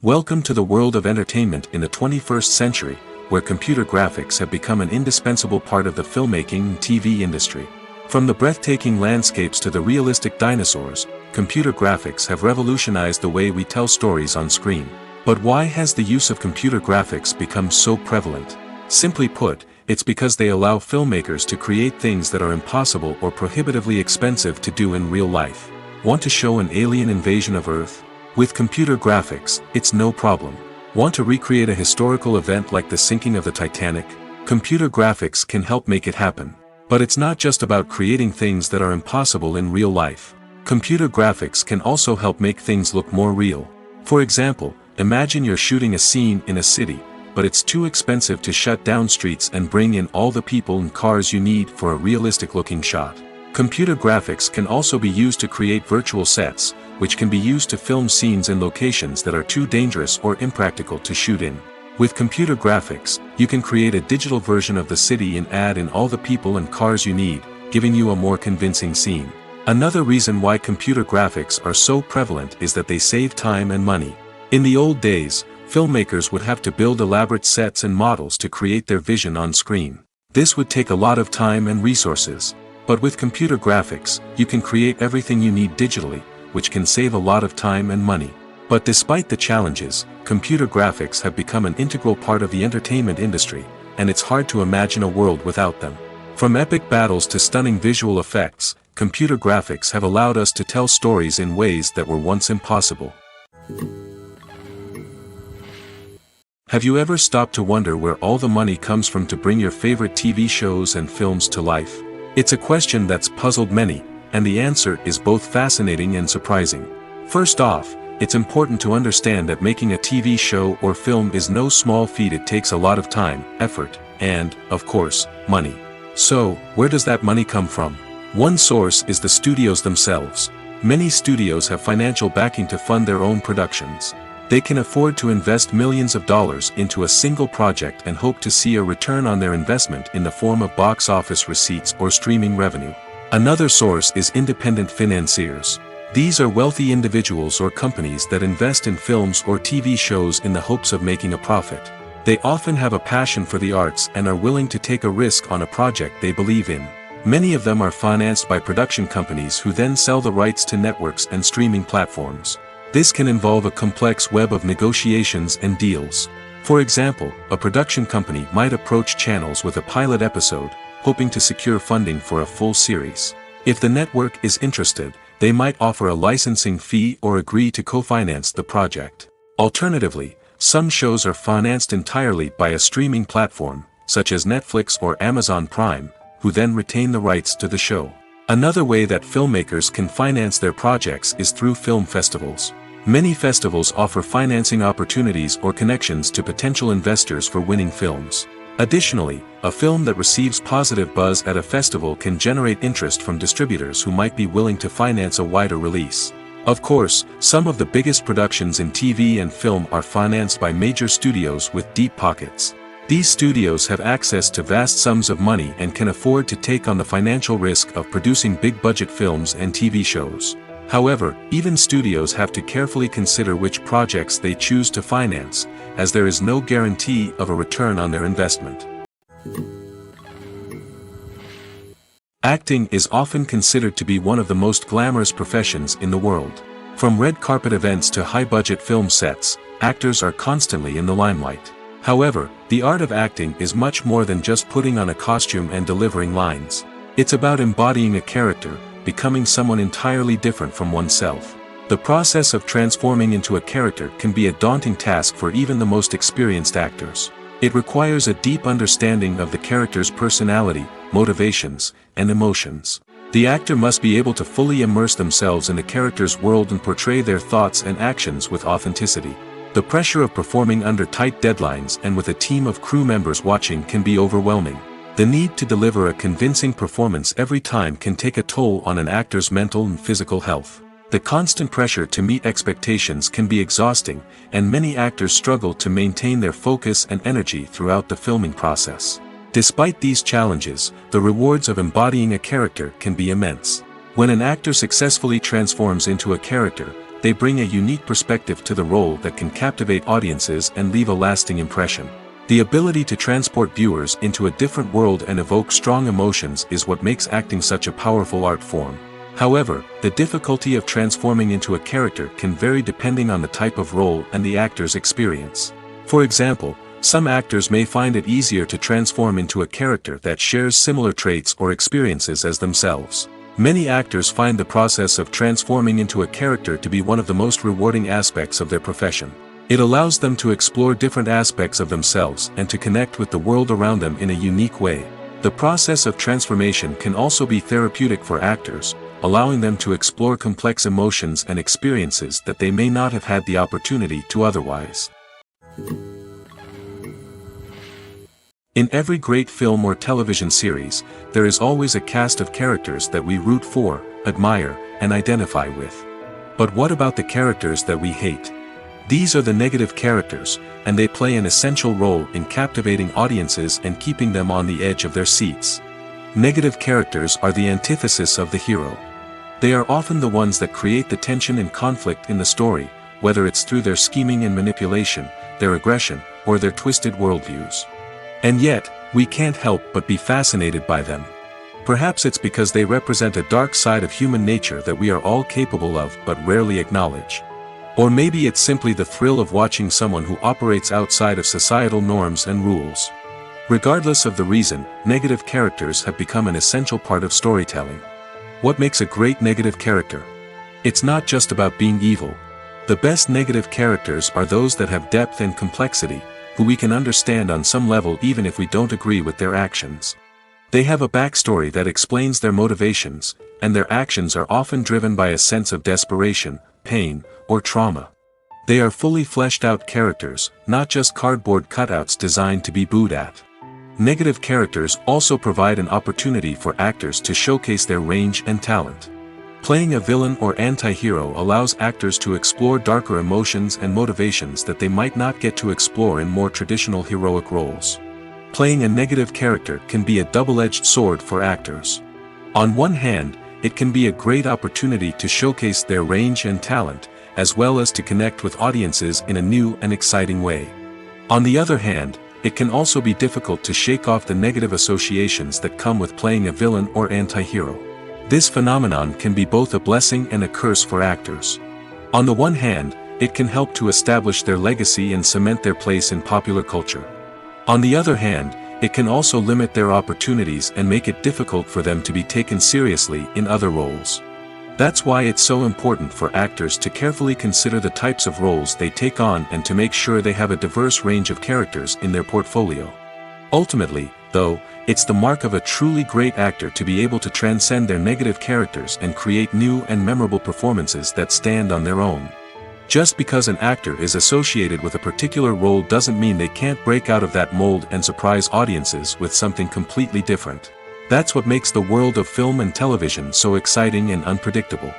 Welcome to the world of entertainment in the 21st century, where computer graphics have become an indispensable part of the filmmaking and TV industry. From the breathtaking landscapes to the realistic dinosaurs, computer graphics have revolutionized the way we tell stories on screen. But why has the use of computer graphics become so prevalent? Simply put, it's because they allow filmmakers to create things that are impossible or prohibitively expensive to do in real life. Want to show an alien invasion of Earth? With computer graphics, it's no problem. Want to recreate a historical event like the sinking of the Titanic? Computer graphics can help make it happen. But it's not just about creating things that are impossible in real life. Computer graphics can also help make things look more real. For example, imagine you're shooting a scene in a city, but it's too expensive to shut down streets and bring in all the people and cars you need for a realistic-looking shot. Computer graphics can also be used to create virtual sets, which can be used to film scenes in locations that are too dangerous or impractical to shoot in. With computer graphics, you can create a digital version of the city and add in all the people and cars you need, giving you a more convincing scene. Another reason why computer graphics are so prevalent is that they save time and money. In the old days, filmmakers would have to build elaborate sets and models to create their vision on screen. This would take a lot of time and resources. But with computer graphics, you can create everything you need digitally, which can save a lot of time and money. But despite the challenges, computer graphics have become an integral part of the entertainment industry, and it's hard to imagine a world without them. From epic battles to stunning visual effects, computer graphics have allowed us to tell stories in ways that were once impossible. Have you ever stopped to wonder where all the money comes from to bring your favorite TV shows and films to life? It's a question that's puzzled many, and the answer is both fascinating and surprising. First off, it's important to understand that making a TV show or film is no small feat. It takes a lot of time, effort, and, of course, money. So, where does that money come from? One source is the studios themselves. Many studios have financial backing to fund their own productions. They can afford to invest millions of dollars into a single project and hope to see a return on their investment in the form of box office receipts or streaming revenue. Another source is independent financiers. These are wealthy individuals or companies that invest in films or TV shows in the hopes of making a profit. They often have a passion for the arts and are willing to take a risk on a project they believe in. Many of them are financed by production companies who then sell the rights to networks and streaming platforms. This can involve a complex web of negotiations and deals. For example, a production company might approach channels with a pilot episode, hoping to secure funding for a full series. If the network is interested, they might offer a licensing fee or agree to co-finance the project. Alternatively, some shows are financed entirely by a streaming platform, such as Netflix or Amazon Prime, who then retain the rights to the show. Another way that filmmakers can finance their projects is through film festivals. Many festivals offer financing opportunities or connections to potential investors for winning films. Additionally, a film that receives positive buzz at a festival can generate interest from distributors who might be willing to finance a wider release. Of course, some of the biggest productions in TV and film are financed by major studios with deep pockets. These studios have access to vast sums of money and can afford to take on the financial risk of producing big-budget films and TV shows. However, even studios have to carefully consider which projects they choose to finance, as there is no guarantee of a return on their investment. Acting is often considered to be one of the most glamorous professions in the world. From red carpet events to high-budget film sets, actors are constantly in the limelight. However, the art of acting is much more than just putting on a costume and delivering lines. It's about embodying a character, becoming someone entirely different from oneself. The process of transforming into a character can be a daunting task for even the most experienced actors. It requires a deep understanding of the character's personality, motivations, and emotions. The actor must be able to fully immerse themselves in the character's world and portray their thoughts and actions with authenticity. The pressure of performing under tight deadlines and with a team of crew members watching can be overwhelming. The need to deliver a convincing performance every time can take a toll on an actor's mental and physical health. The constant pressure to meet expectations can be exhausting, and many actors struggle to maintain their focus and energy throughout the filming process. Despite these challenges, the rewards of embodying a character can be immense. When an actor successfully transforms into a character, they bring a unique perspective to the role that can captivate audiences and leave a lasting impression. The ability to transport viewers into a different world and evoke strong emotions is what makes acting such a powerful art form. However, the difficulty of transforming into a character can vary depending on the type of role and the actor's experience. For example, some actors may find it easier to transform into a character that shares similar traits or experiences as themselves. Many actors find the process of transforming into a character to be one of the most rewarding aspects of their profession. It allows them to explore different aspects of themselves and to connect with the world around them in a unique way. The process of transformation can also be therapeutic for actors, allowing them to explore complex emotions and experiences that they may not have had the opportunity to otherwise. In every great film or television series, there is always a cast of characters that we root for, admire, and identify with. But what about the characters that we hate? These are the negative characters, and they play an essential role in captivating audiences and keeping them on the edge of their seats. Negative characters are the antithesis of the hero. They are often the ones that create the tension and conflict in the story, whether it's through their scheming and manipulation, their aggression, or their twisted worldviews. And yet, we can't help but be fascinated by them. Perhaps it's because they represent a dark side of human nature that we are all capable of but rarely acknowledge. Or maybe it's simply the thrill of watching someone who operates outside of societal norms and rules. Regardless of the reason, negative characters have become an essential part of storytelling. What makes a great negative character? It's not just about being evil. The best negative characters are those that have depth and complexity, who we can understand on some level even if we don't agree with their actions. They have a backstory that explains their motivations, and their actions are often driven by a sense of desperation, pain, or trauma. They are fully fleshed out characters, not just cardboard cutouts designed to be booed at. Negative characters also provide an opportunity for actors to showcase their range and talent. Playing a villain or anti-hero allows actors to explore darker emotions and motivations that they might not get to explore in more traditional heroic roles. Playing a negative character can be a double-edged sword for actors. On one hand, it can be a great opportunity to showcase their range and talent, as well as to connect with audiences in a new and exciting way. On the other hand, it can also be difficult to shake off the negative associations that come with playing a villain or anti-hero. This phenomenon can be both a blessing and a curse for actors. On the one hand, it can help to establish their legacy and cement their place in popular culture. On the other hand, it can also limit their opportunities and make it difficult for them to be taken seriously in other roles. That's why it's so important for actors to carefully consider the types of roles they take on and to make sure they have a diverse range of characters in their portfolio. Ultimately, though, it's the mark of a truly great actor to be able to transcend their negative characters and create new and memorable performances that stand on their own. Just because an actor is associated with a particular role doesn't mean they can't break out of that mold and surprise audiences with something completely different. That's what makes the world of film and television so exciting and unpredictable.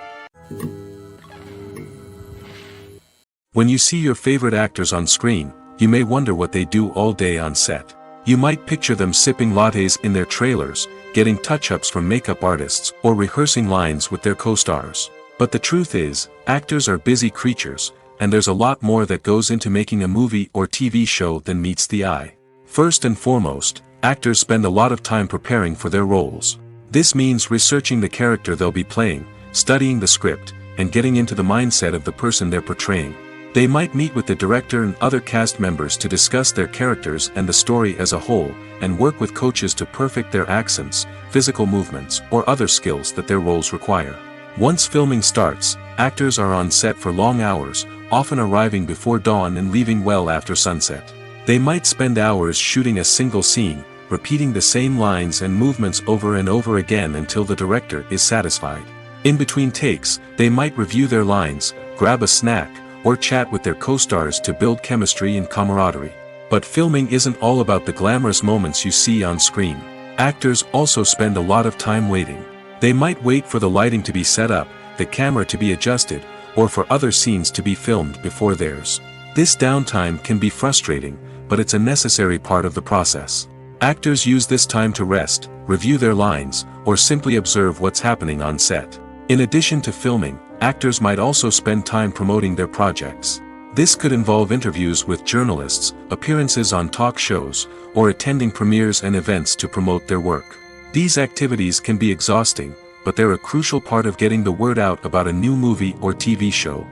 When you see your favorite actors on screen, you may wonder what they do all day on set. You might picture them sipping lattes in their trailers, getting touch-ups from makeup artists, or rehearsing lines with their co-stars. But the truth is, actors are busy creatures, and there's a lot more that goes into making a movie or TV show than meets the eye. First and foremost, actors spend a lot of time preparing for their roles. This means researching the character they'll be playing, studying the script, and getting into the mindset of the person they're portraying. They might meet with the director and other cast members to discuss their characters and the story as a whole, and work with coaches to perfect their accents, physical movements, or other skills that their roles require. Once filming starts, actors are on set for long hours, often arriving before dawn and leaving well after sunset. They might spend hours shooting a single scene, repeating the same lines and movements over and over again until the director is satisfied. In between takes, they might review their lines, grab a snack, or chat with their co-stars to build chemistry and camaraderie. But filming isn't all about the glamorous moments you see on screen. Actors also spend a lot of time waiting. They might wait for the lighting to be set up, the camera to be adjusted, or for other scenes to be filmed before theirs. This downtime can be frustrating, but it's a necessary part of the process. Actors use this time to rest, review their lines, or simply observe what's happening on set. In addition to filming, actors might also spend time promoting their projects. This could involve interviews with journalists, appearances on talk shows, or attending premieres and events to promote their work. These activities can be exhausting, but they're a crucial part of getting the word out about a new movie or TV show.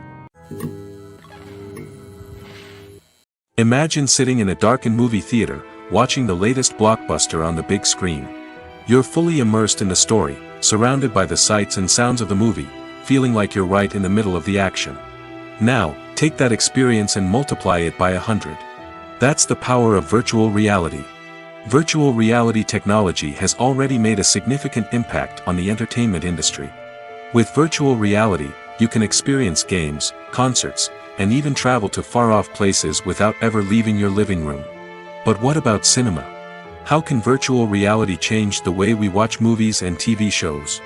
Imagine sitting in a darkened movie theater, watching the latest blockbuster on the big screen. You're fully immersed in the story, surrounded by the sights and sounds of the movie, feeling like you're right in the middle of the action. Now, take that experience and multiply it by 100. That's the power of virtual reality. Virtual reality technology has already made a significant impact on the entertainment industry. With virtual reality, you can experience games, concerts, and even travel to far-off places without ever leaving your living room. But what about cinema? How can virtual reality change the way we watch movies and TV shows?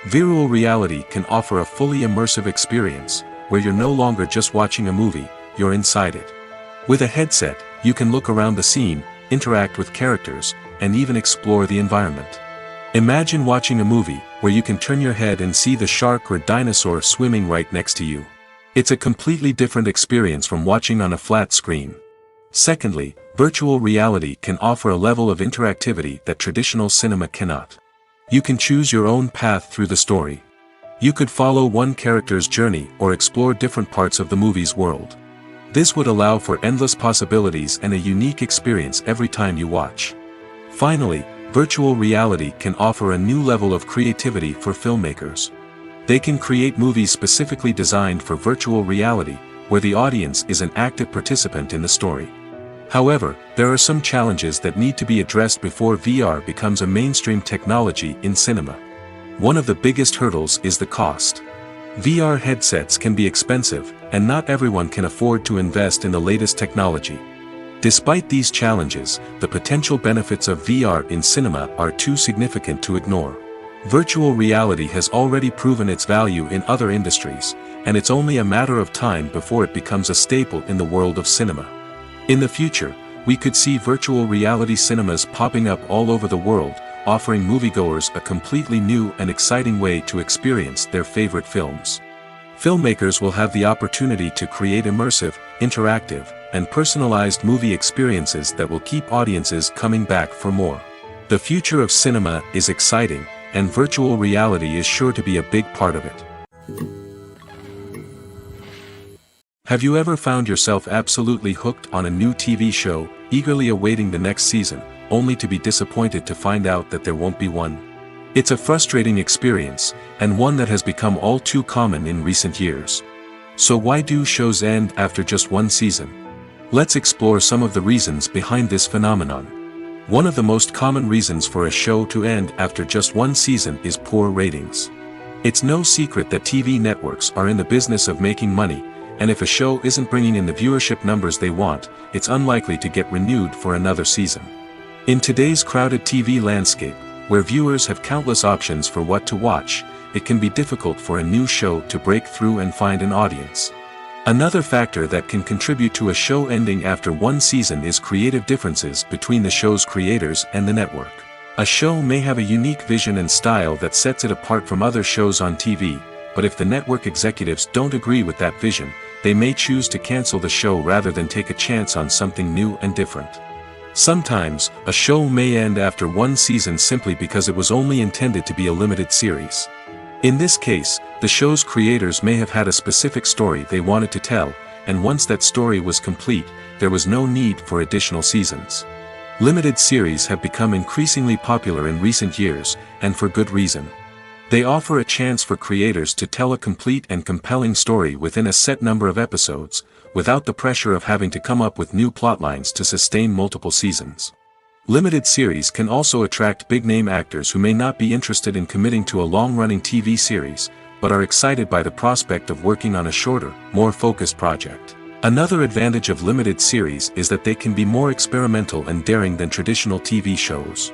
Virtual reality can offer a fully immersive experience, where you're no longer just watching a movie, you're inside it. With a headset, you can look around the scene, interact with characters, and even explore the environment. Imagine watching a movie where you can turn your head and see the shark or dinosaur swimming right next to you. It's a completely different experience from watching on a flat screen. Secondly, virtual reality can offer a level of interactivity that traditional cinema cannot. You can choose your own path through the story. You could follow one character's journey or explore different parts of the movie's world. This would allow for endless possibilities and a unique experience every time you watch. Finally, virtual reality can offer a new level of creativity for filmmakers. They can create movies specifically designed for virtual reality, where the audience is an active participant in the story. However, there are some challenges that need to be addressed before VR becomes a mainstream technology in cinema. One of the biggest hurdles is the cost. VR headsets can be expensive, and not everyone can afford to invest in the latest technology. Despite these challenges, the potential benefits of VR in cinema are too significant to ignore. Virtual reality has already proven its value in other industries, and it's only a matter of time before it becomes a staple in the world of cinema. In the future, we could see virtual reality cinemas popping up all over the world, offering moviegoers a completely new and exciting way to experience their favorite films. Filmmakers will have the opportunity to create immersive, interactive, and personalized movie experiences that will keep audiences coming back for more. The future of cinema is exciting, and virtual reality is sure to be a big part of it. Have you ever found yourself absolutely hooked on a new TV show, eagerly awaiting the next season, only to be disappointed to find out that there won't be one? It's a frustrating experience, and one that has become all too common in recent years. So why do shows end after just one season? Let's explore some of the reasons behind this phenomenon. One of the most common reasons for a show to end after just one season is poor ratings. It's no secret that TV networks are in the business of making money, and if a show isn't bringing in the viewership numbers they want, it's unlikely to get renewed for another season. In today's crowded TV landscape, where viewers have countless options for what to watch, it can be difficult for a new show to break through and find an audience. Another factor that can contribute to a show ending after one season is creative differences between the show's creators and the network. A show may have a unique vision and style that sets it apart from other shows on TV, but if the network executives don't agree with that vision, they may choose to cancel the show rather than take a chance on something new and different. Sometimes, a show may end after one season simply because it was only intended to be a limited series. In this case, the show's creators may have had a specific story they wanted to tell, and once that story was complete, there was no need for additional seasons. Limited series have become increasingly popular in recent years, and for good reason. They offer a chance for creators to tell a complete and compelling story within a set number of episodes, without the pressure of having to come up with new plotlines to sustain multiple seasons. Limited series can also attract big-name actors who may not be interested in committing to a long-running TV series, but are excited by the prospect of working on a shorter, more focused project. Another advantage of limited series is that they can be more experimental and daring than traditional TV shows.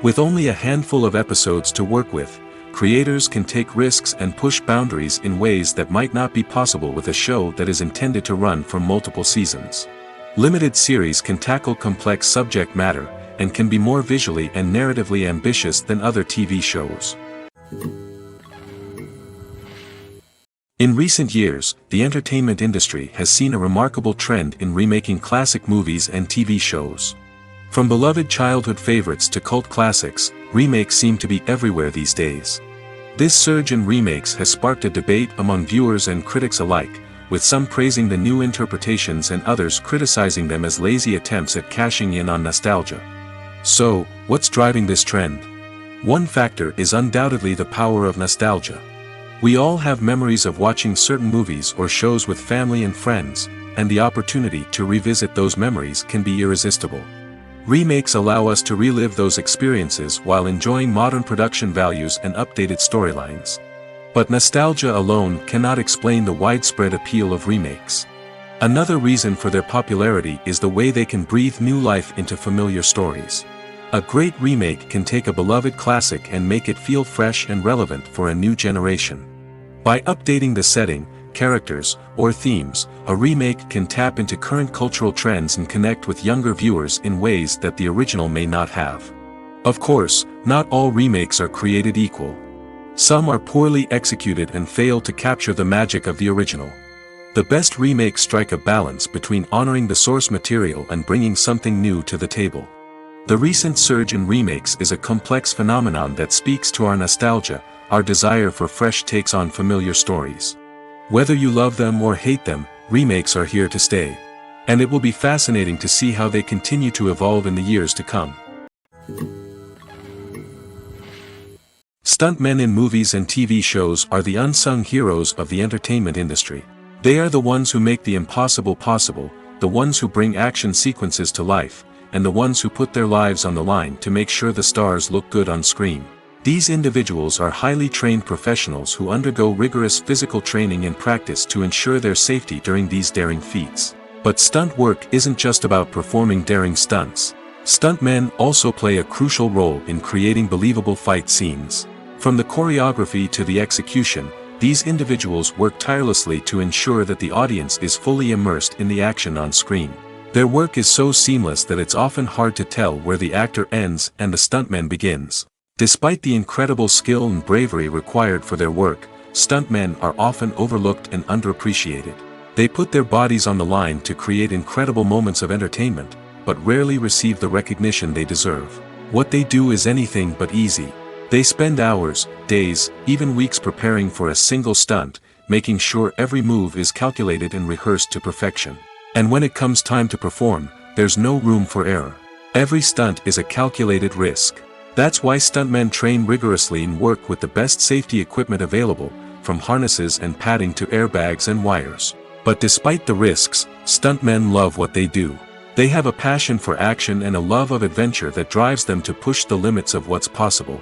With only a handful of episodes to work with, creators can take risks and push boundaries in ways that might not be possible with a show that is intended to run for multiple seasons. Limited series can tackle complex subject matter, and can be more visually and narratively ambitious than other TV shows. In recent years, the entertainment industry has seen a remarkable trend in remaking classic movies and TV shows. From beloved childhood favorites to cult classics, remakes seem to be everywhere these days. This surge in remakes has sparked a debate among viewers and critics alike, with some praising the new interpretations and others criticizing them as lazy attempts at cashing in on nostalgia. So, what's driving this trend? One factor is undoubtedly the power of nostalgia. We all have memories of watching certain movies or shows with family and friends, and the opportunity to revisit those memories can be irresistible. Remakes allow us to relive those experiences while enjoying modern production values and updated storylines. But nostalgia alone cannot explain the widespread appeal of remakes. Another reason for their popularity is the way they can breathe new life into familiar stories. A great remake can take a beloved classic and make it feel fresh and relevant for a new generation. By updating the setting, characters, or themes, a remake can tap into current cultural trends and connect with younger viewers in ways that the original may not have. Of course, not all remakes are created equal. Some are poorly executed and fail to capture the magic of the original. The best remakes strike a balance between honoring the source material and bringing something new to the table. The recent surge in remakes is a complex phenomenon that speaks to our nostalgia, our desire for fresh takes on familiar stories. Whether you love them or hate them, remakes are here to stay. And it will be fascinating to see how they continue to evolve in the years to come. Stuntmen in movies and TV shows are the unsung heroes of the entertainment industry. They are the ones who make the impossible possible, the ones who bring action sequences to life, and the ones who put their lives on the line to make sure the stars look good on screen. These individuals are highly trained professionals who undergo rigorous physical training and practice to ensure their safety during these daring feats. But stunt work isn't just about performing daring stunts. Stuntmen also play a crucial role in creating believable fight scenes. From the choreography to the execution, these individuals work tirelessly to ensure that the audience is fully immersed in the action on screen. Their work is so seamless that it's often hard to tell where the actor ends and the stuntman begins. Despite the incredible skill and bravery required for their work, stuntmen are often overlooked and underappreciated. They put their bodies on the line to create incredible moments of entertainment, but rarely receive the recognition they deserve. What they do is anything but easy. They spend hours, days, even weeks preparing for a single stunt, making sure every move is calculated and rehearsed to perfection. And when it comes time to perform, there's no room for error. Every stunt is a calculated risk. That's why stuntmen train rigorously and work with the best safety equipment available, from harnesses and padding to airbags and wires. But despite the risks, stuntmen love what they do. They have a passion for action and a love of adventure that drives them to push the limits of what's possible.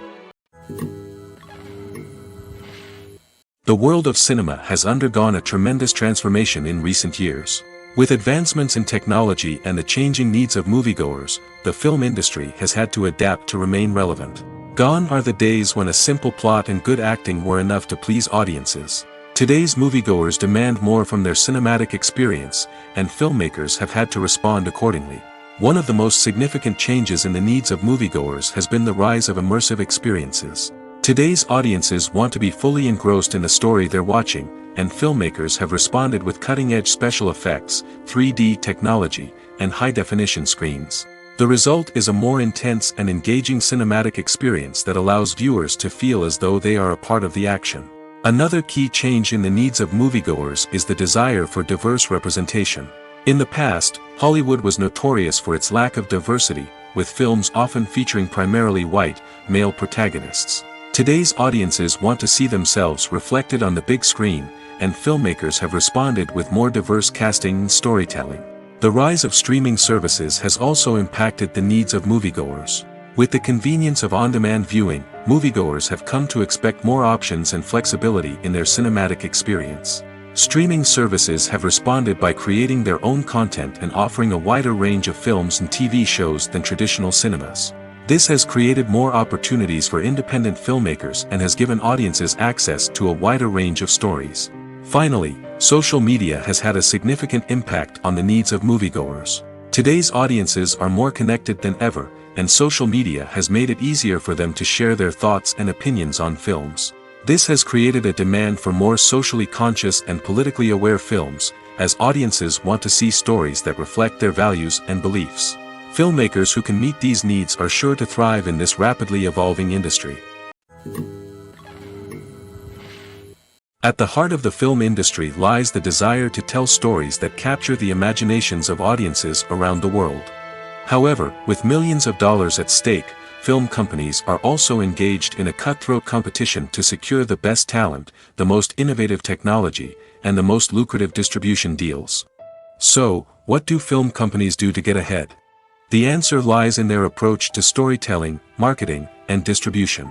The world of cinema has undergone a tremendous transformation in recent years. With advancements in technology and the changing needs of moviegoers, the film industry has had to adapt to remain relevant. Gone are the days when a simple plot and good acting were enough to please audiences. Today's moviegoers demand more from their cinematic experience, and filmmakers have had to respond accordingly. One of the most significant changes in the needs of moviegoers has been the rise of immersive experiences. Today's audiences want to be fully engrossed in the story they're watching, and filmmakers have responded with cutting-edge special effects, 3D technology, and high-definition screens. The result is a more intense and engaging cinematic experience that allows viewers to feel as though they are a part of the action. Another key change in the needs of moviegoers is the desire for diverse representation. In the past, Hollywood was notorious for its lack of diversity, with films often featuring primarily white, male protagonists. Today's audiences want to see themselves reflected on the big screen, and filmmakers have responded with more diverse casting and storytelling. The rise of streaming services has also impacted the needs of moviegoers. With the convenience of on-demand viewing, moviegoers have come to expect more options and flexibility in their cinematic experience. Streaming services have responded by creating their own content and offering a wider range of films and TV shows than traditional cinemas. This has created more opportunities for independent filmmakers and has given audiences access to a wider range of stories. Finally, social media has had a significant impact on the needs of moviegoers. Today's audiences are more connected than ever, and social media has made it easier for them to share their thoughts and opinions on films. This has created a demand for more socially conscious and politically aware films, as audiences want to see stories that reflect their values and beliefs. Filmmakers who can meet these needs are sure to thrive in this rapidly evolving industry. At the heart of the film industry lies the desire to tell stories that capture the imaginations of audiences around the world. However, with millions of dollars at stake, film companies are also engaged in a cutthroat competition to secure the best talent, the most innovative technology, and the most lucrative distribution deals. So, what do film companies do to get ahead? The answer lies in their approach to storytelling, marketing, and distribution.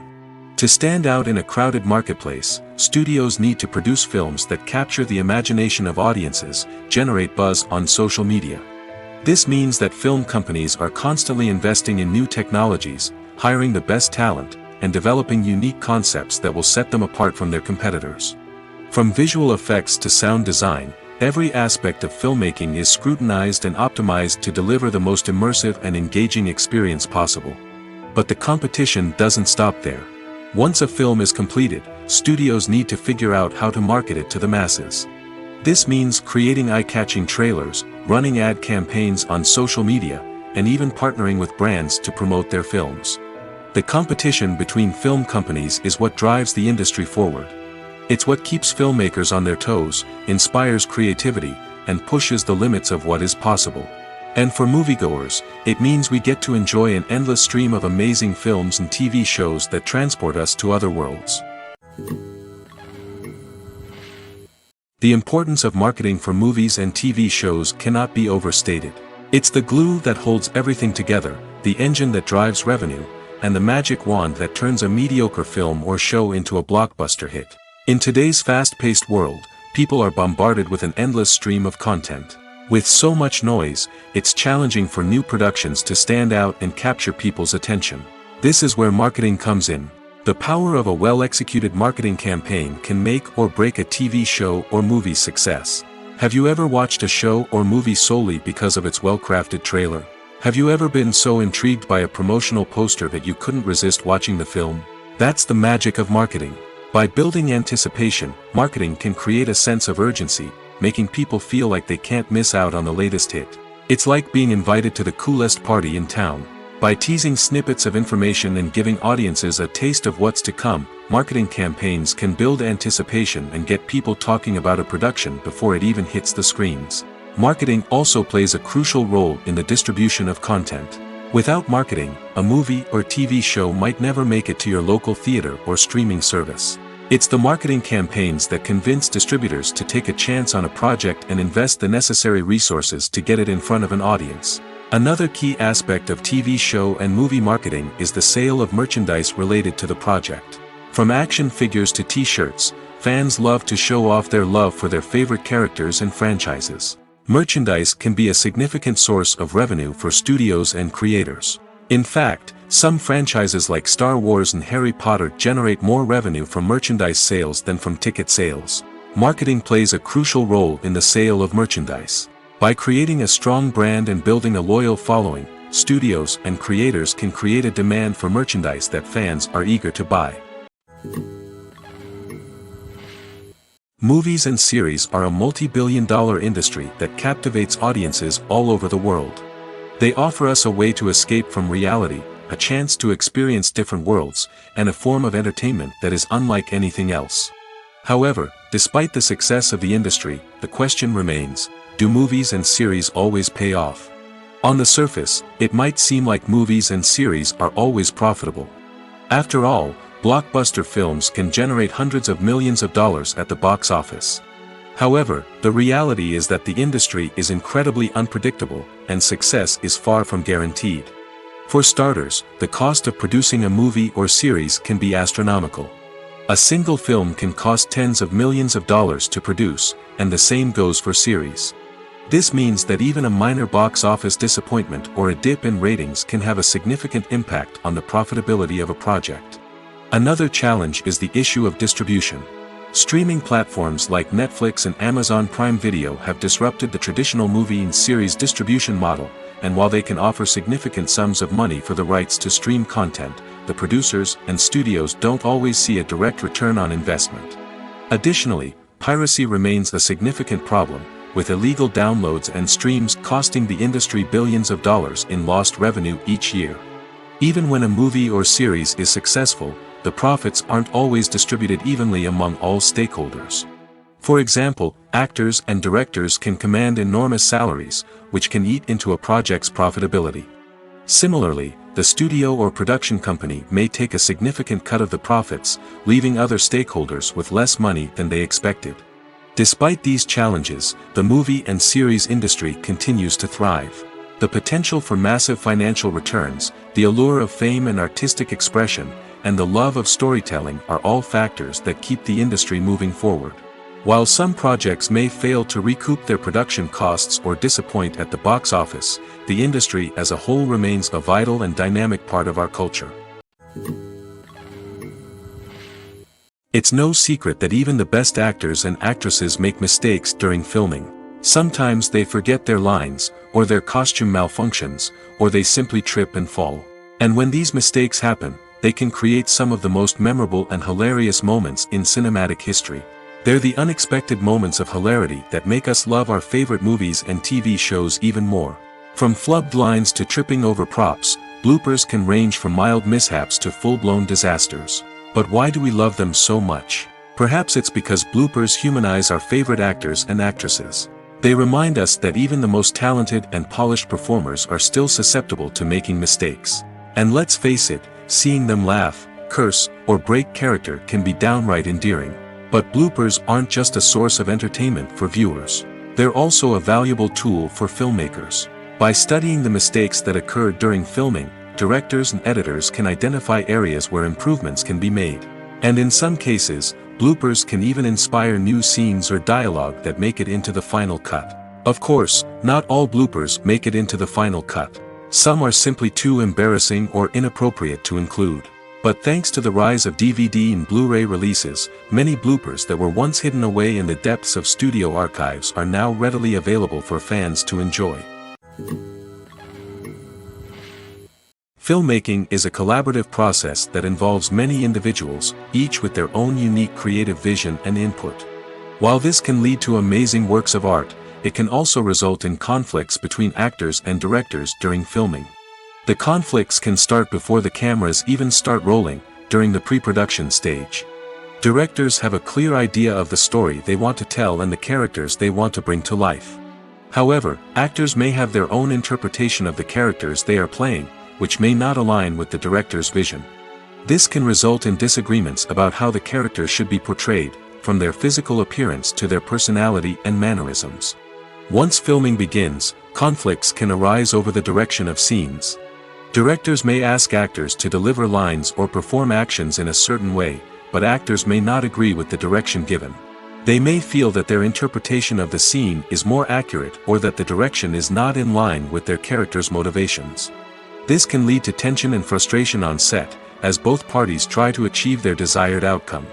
To stand out in a crowded marketplace, studios need to produce films that capture the imagination of audiences, generate buzz on social media. This means that film companies are constantly investing in new technologies, hiring the best talent, and developing unique concepts that will set them apart from their competitors. From visual effects to sound design, every aspect of filmmaking is scrutinized and optimized to deliver the most immersive and engaging experience possible. But the competition doesn't stop there. Once a film is completed, studios need to figure out how to market it to the masses. This means creating eye-catching trailers, running ad campaigns on social media, and even partnering with brands to promote their films. The competition between film companies is what drives the industry forward. It's what keeps filmmakers on their toes, inspires creativity, and pushes the limits of what is possible. And for moviegoers, it means we get to enjoy an endless stream of amazing films and TV shows that transport us to other worlds. The importance of marketing for movies and TV shows cannot be overstated. It's the glue that holds everything together, the engine that drives revenue, and the magic wand that turns a mediocre film or show into a blockbuster hit. In today's fast-paced world, people are bombarded with an endless stream of content. With so much noise, it's challenging for new productions to stand out and capture people's attention. This is where marketing comes in. The power of a well-executed marketing campaign can make or break a TV show or movie's success. Have you ever watched a show or movie solely because of its well-crafted trailer? Have you ever been so intrigued by a promotional poster that you couldn't resist watching the film? That's the magic of marketing. By building anticipation, marketing can create a sense of urgency, making people feel like they can't miss out on the latest hit. It's like being invited to the coolest party in town. By teasing snippets of information and giving audiences a taste of what's to come, marketing campaigns can build anticipation and get people talking about a production before it even hits the screens. Marketing also plays a crucial role in the distribution of content. Without marketing, a movie or TV show might never make it to your local theater or streaming service. It's the marketing campaigns that convince distributors to take a chance on a project and invest the necessary resources to get it in front of an audience. Another key aspect of TV show and movie marketing is the sale of merchandise related to the project. From action figures to t-shirts, fans love to show off their love for their favorite characters and franchises. Merchandise can be a significant source of revenue for studios and creators. In fact, some franchises like Star Wars and Harry Potter generate more revenue from merchandise sales than from ticket sales. Marketing plays a crucial role in the sale of merchandise. By creating a strong brand and building a loyal following, studios and creators can create a demand for merchandise that fans are eager to buy. Movies and series are a multi-billion-dollar industry that captivates audiences all over the world. They offer us a way to escape from reality, a chance to experience different worlds, and a form of entertainment that is unlike anything else. However, despite the success of the industry, the question remains, do movies and series always pay off? On the surface, it might seem like movies and series are always profitable. After all, blockbuster films can generate hundreds of millions of dollars at the box office. However, the reality is that the industry is incredibly unpredictable, and success is far from guaranteed. For starters, the cost of producing a movie or series can be astronomical. A single film can cost tens of millions of dollars to produce, and the same goes for series. This means that even a minor box office disappointment or a dip in ratings can have a significant impact on the profitability of a project. Another challenge is the issue of distribution. Streaming platforms like Netflix and Amazon Prime Video have disrupted the traditional movie and series distribution model, and while they can offer significant sums of money for the rights to stream content, the producers and studios don't always see a direct return on investment. Additionally, piracy remains a significant problem, with illegal downloads and streams costing the industry billions of dollars in lost revenue each year. Even when a movie or series is successful, the profits aren't always distributed evenly among all stakeholders. For example, actors and directors can command enormous salaries, which can eat into a project's profitability. Similarly, the studio or production company may take a significant cut of the profits, leaving other stakeholders with less money than they expected. Despite these challenges, the movie and series industry continues to thrive. The potential for massive financial returns, the allure of fame and artistic expression, and the love of storytelling are all factors that keep the industry moving forward. While some projects may fail to recoup their production costs or disappoint at the box office, the industry as a whole remains a vital and dynamic part of our culture. It's no secret that even the best actors and actresses make mistakes during filming. Sometimes they forget their lines, or their costume malfunctions, or they simply trip and fall. And when these mistakes happen, they can create some of the most memorable and hilarious moments in cinematic history. They're the unexpected moments of hilarity that make us love our favorite movies and TV shows even more. From flubbed lines to tripping over props, bloopers can range from mild mishaps to full-blown disasters. But why do we love them so much? Perhaps it's because bloopers humanize our favorite actors and actresses. They remind us that even the most talented and polished performers are still susceptible to making mistakes. And let's face it, seeing them laugh, curse, or break character can be downright endearing. But bloopers aren't just a source of entertainment for viewers. They're also a valuable tool for filmmakers. By studying the mistakes that occurred during filming, directors and editors can identify areas where improvements can be made. And in some cases, bloopers can even inspire new scenes or dialogue that make it into the final cut. Of course, not all bloopers make it into the final cut. Some are simply too embarrassing or inappropriate to include. But thanks to the rise of DVD and Blu-ray releases, many bloopers that were once hidden away in the depths of studio archives are now readily available for fans to enjoy. Filmmaking is a collaborative process that involves many individuals, each with their own unique creative vision and input. While this can lead to amazing works of art, it can also result in conflicts between actors and directors during filming. The conflicts can start before the cameras even start rolling, during the pre-production stage. Directors have a clear idea of the story they want to tell and the characters they want to bring to life. However, actors may have their own interpretation of the characters they are playing, which may not align with the director's vision. This can result in disagreements about how the characters should be portrayed, from their physical appearance to their personality and mannerisms. Once filming begins, conflicts can arise over the direction of scenes. Directors may ask actors to deliver lines or perform actions in a certain way, but actors may not agree with the direction given. They may feel that their interpretation of the scene is more accurate or that the direction is not in line with their character's motivations. This can lead to tension and frustration on set, as both parties try to achieve their desired outcome.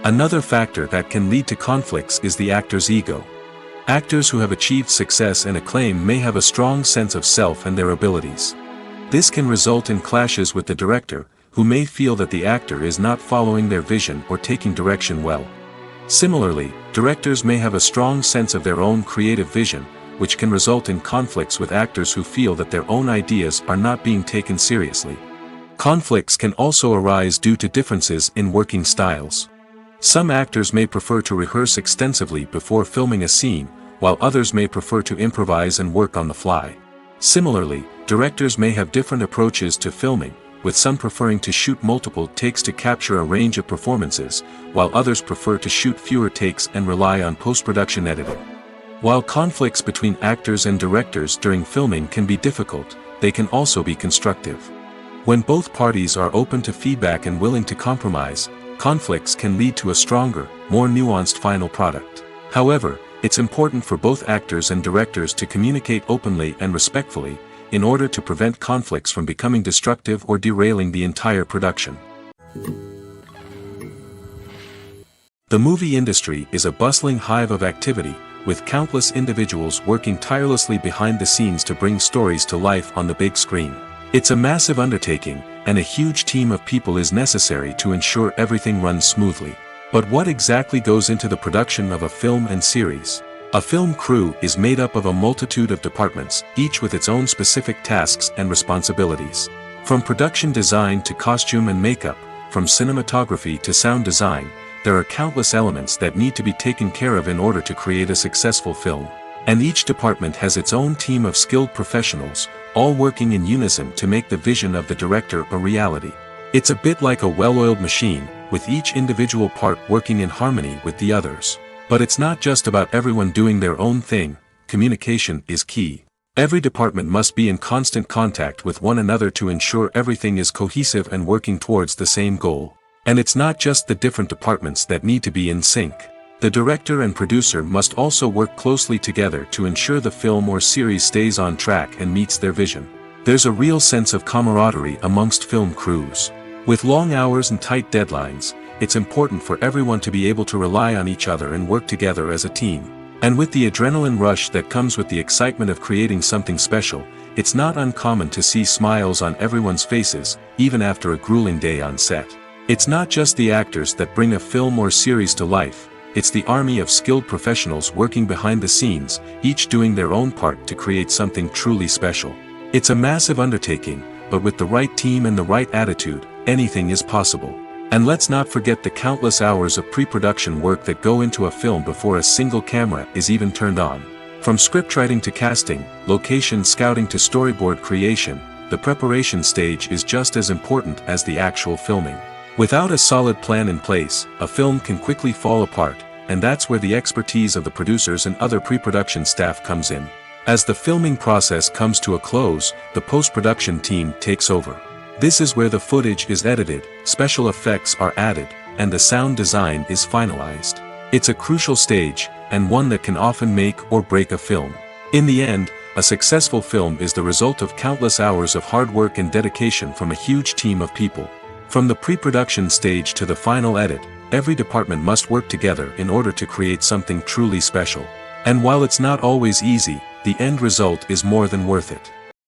Another factor that can lead to conflicts is the actor's ego. Actors who have achieved success and acclaim may have a strong sense of self and their abilities. This can result in clashes with the director, who may feel that the actor is not following their vision or taking direction well. Similarly, directors may have a strong sense of their own creative vision, which can result in conflicts with actors who feel that their own ideas are not being taken seriously. Conflicts can also arise due to differences in working styles. Some actors may prefer to rehearse extensively before filming a scene, while others may prefer to improvise and work on the fly. Similarly, directors may have different approaches to filming, with some preferring to shoot multiple takes to capture a range of performances, while others prefer to shoot fewer takes and rely on post-production editing. While conflicts between actors and directors during filming can be difficult, they can also be constructive. When both parties are open to feedback and willing to compromise, conflicts can lead to a stronger, more nuanced final product. However, it's important for both actors and directors to communicate openly and respectfully, in order to prevent conflicts from becoming destructive or derailing the entire production. The movie industry is a bustling hive of activity, with countless individuals working tirelessly behind the scenes to bring stories to life on the big screen. It's a massive undertaking, and a huge team of people is necessary to ensure everything runs smoothly. But what exactly goes into the production of a film and series? A film crew is made up of a multitude of departments, each with its own specific tasks and responsibilities. From production design to costume and makeup, from cinematography to sound design, there are countless elements that need to be taken care of in order to create a successful film. And each department has its own team of skilled professionals, all working in unison to make the vision of the director a reality. It's a bit like a well-oiled machine, with each individual part working in harmony with the others. But it's not just about everyone doing their own thing. Communication is key. Every department must be in constant contact with one another to ensure everything is cohesive and working towards the same goal. And it's not just the different departments that need to be in sync. The director and producer must also work closely together to ensure the film or series stays on track and meets their vision. There's a real sense of camaraderie amongst film crews. With long hours and tight deadlines, it's important for everyone to be able to rely on each other and work together as a team. And with the adrenaline rush that comes with the excitement of creating something special, it's not uncommon to see smiles on everyone's faces, even after a grueling day on set. It's not just the actors that bring a film or series to life. It's the army of skilled professionals working behind the scenes, each doing their own part to create something truly special. It's a massive undertaking, but with the right team and the right attitude, anything is possible. And let's not forget the countless hours of pre-production work that go into a film before a single camera is even turned on. From scriptwriting to casting, location scouting to storyboard creation, the preparation stage is just as important as the actual filming. Without a solid plan in place, a film can quickly fall apart, and that's where the expertise of the producers and other pre-production staff comes in. As the filming process comes to a close, the post-production team takes over. This is where the footage is edited, special effects are added, and the sound design is finalized. It's a crucial stage, and one that can often make or break a film. In the end, a successful film is the result of countless hours of hard work and dedication from a huge team of people. From the pre-production stage to the final edit, every department must work together in order to create something truly special. And while it's not always easy, the end result is more than worth it.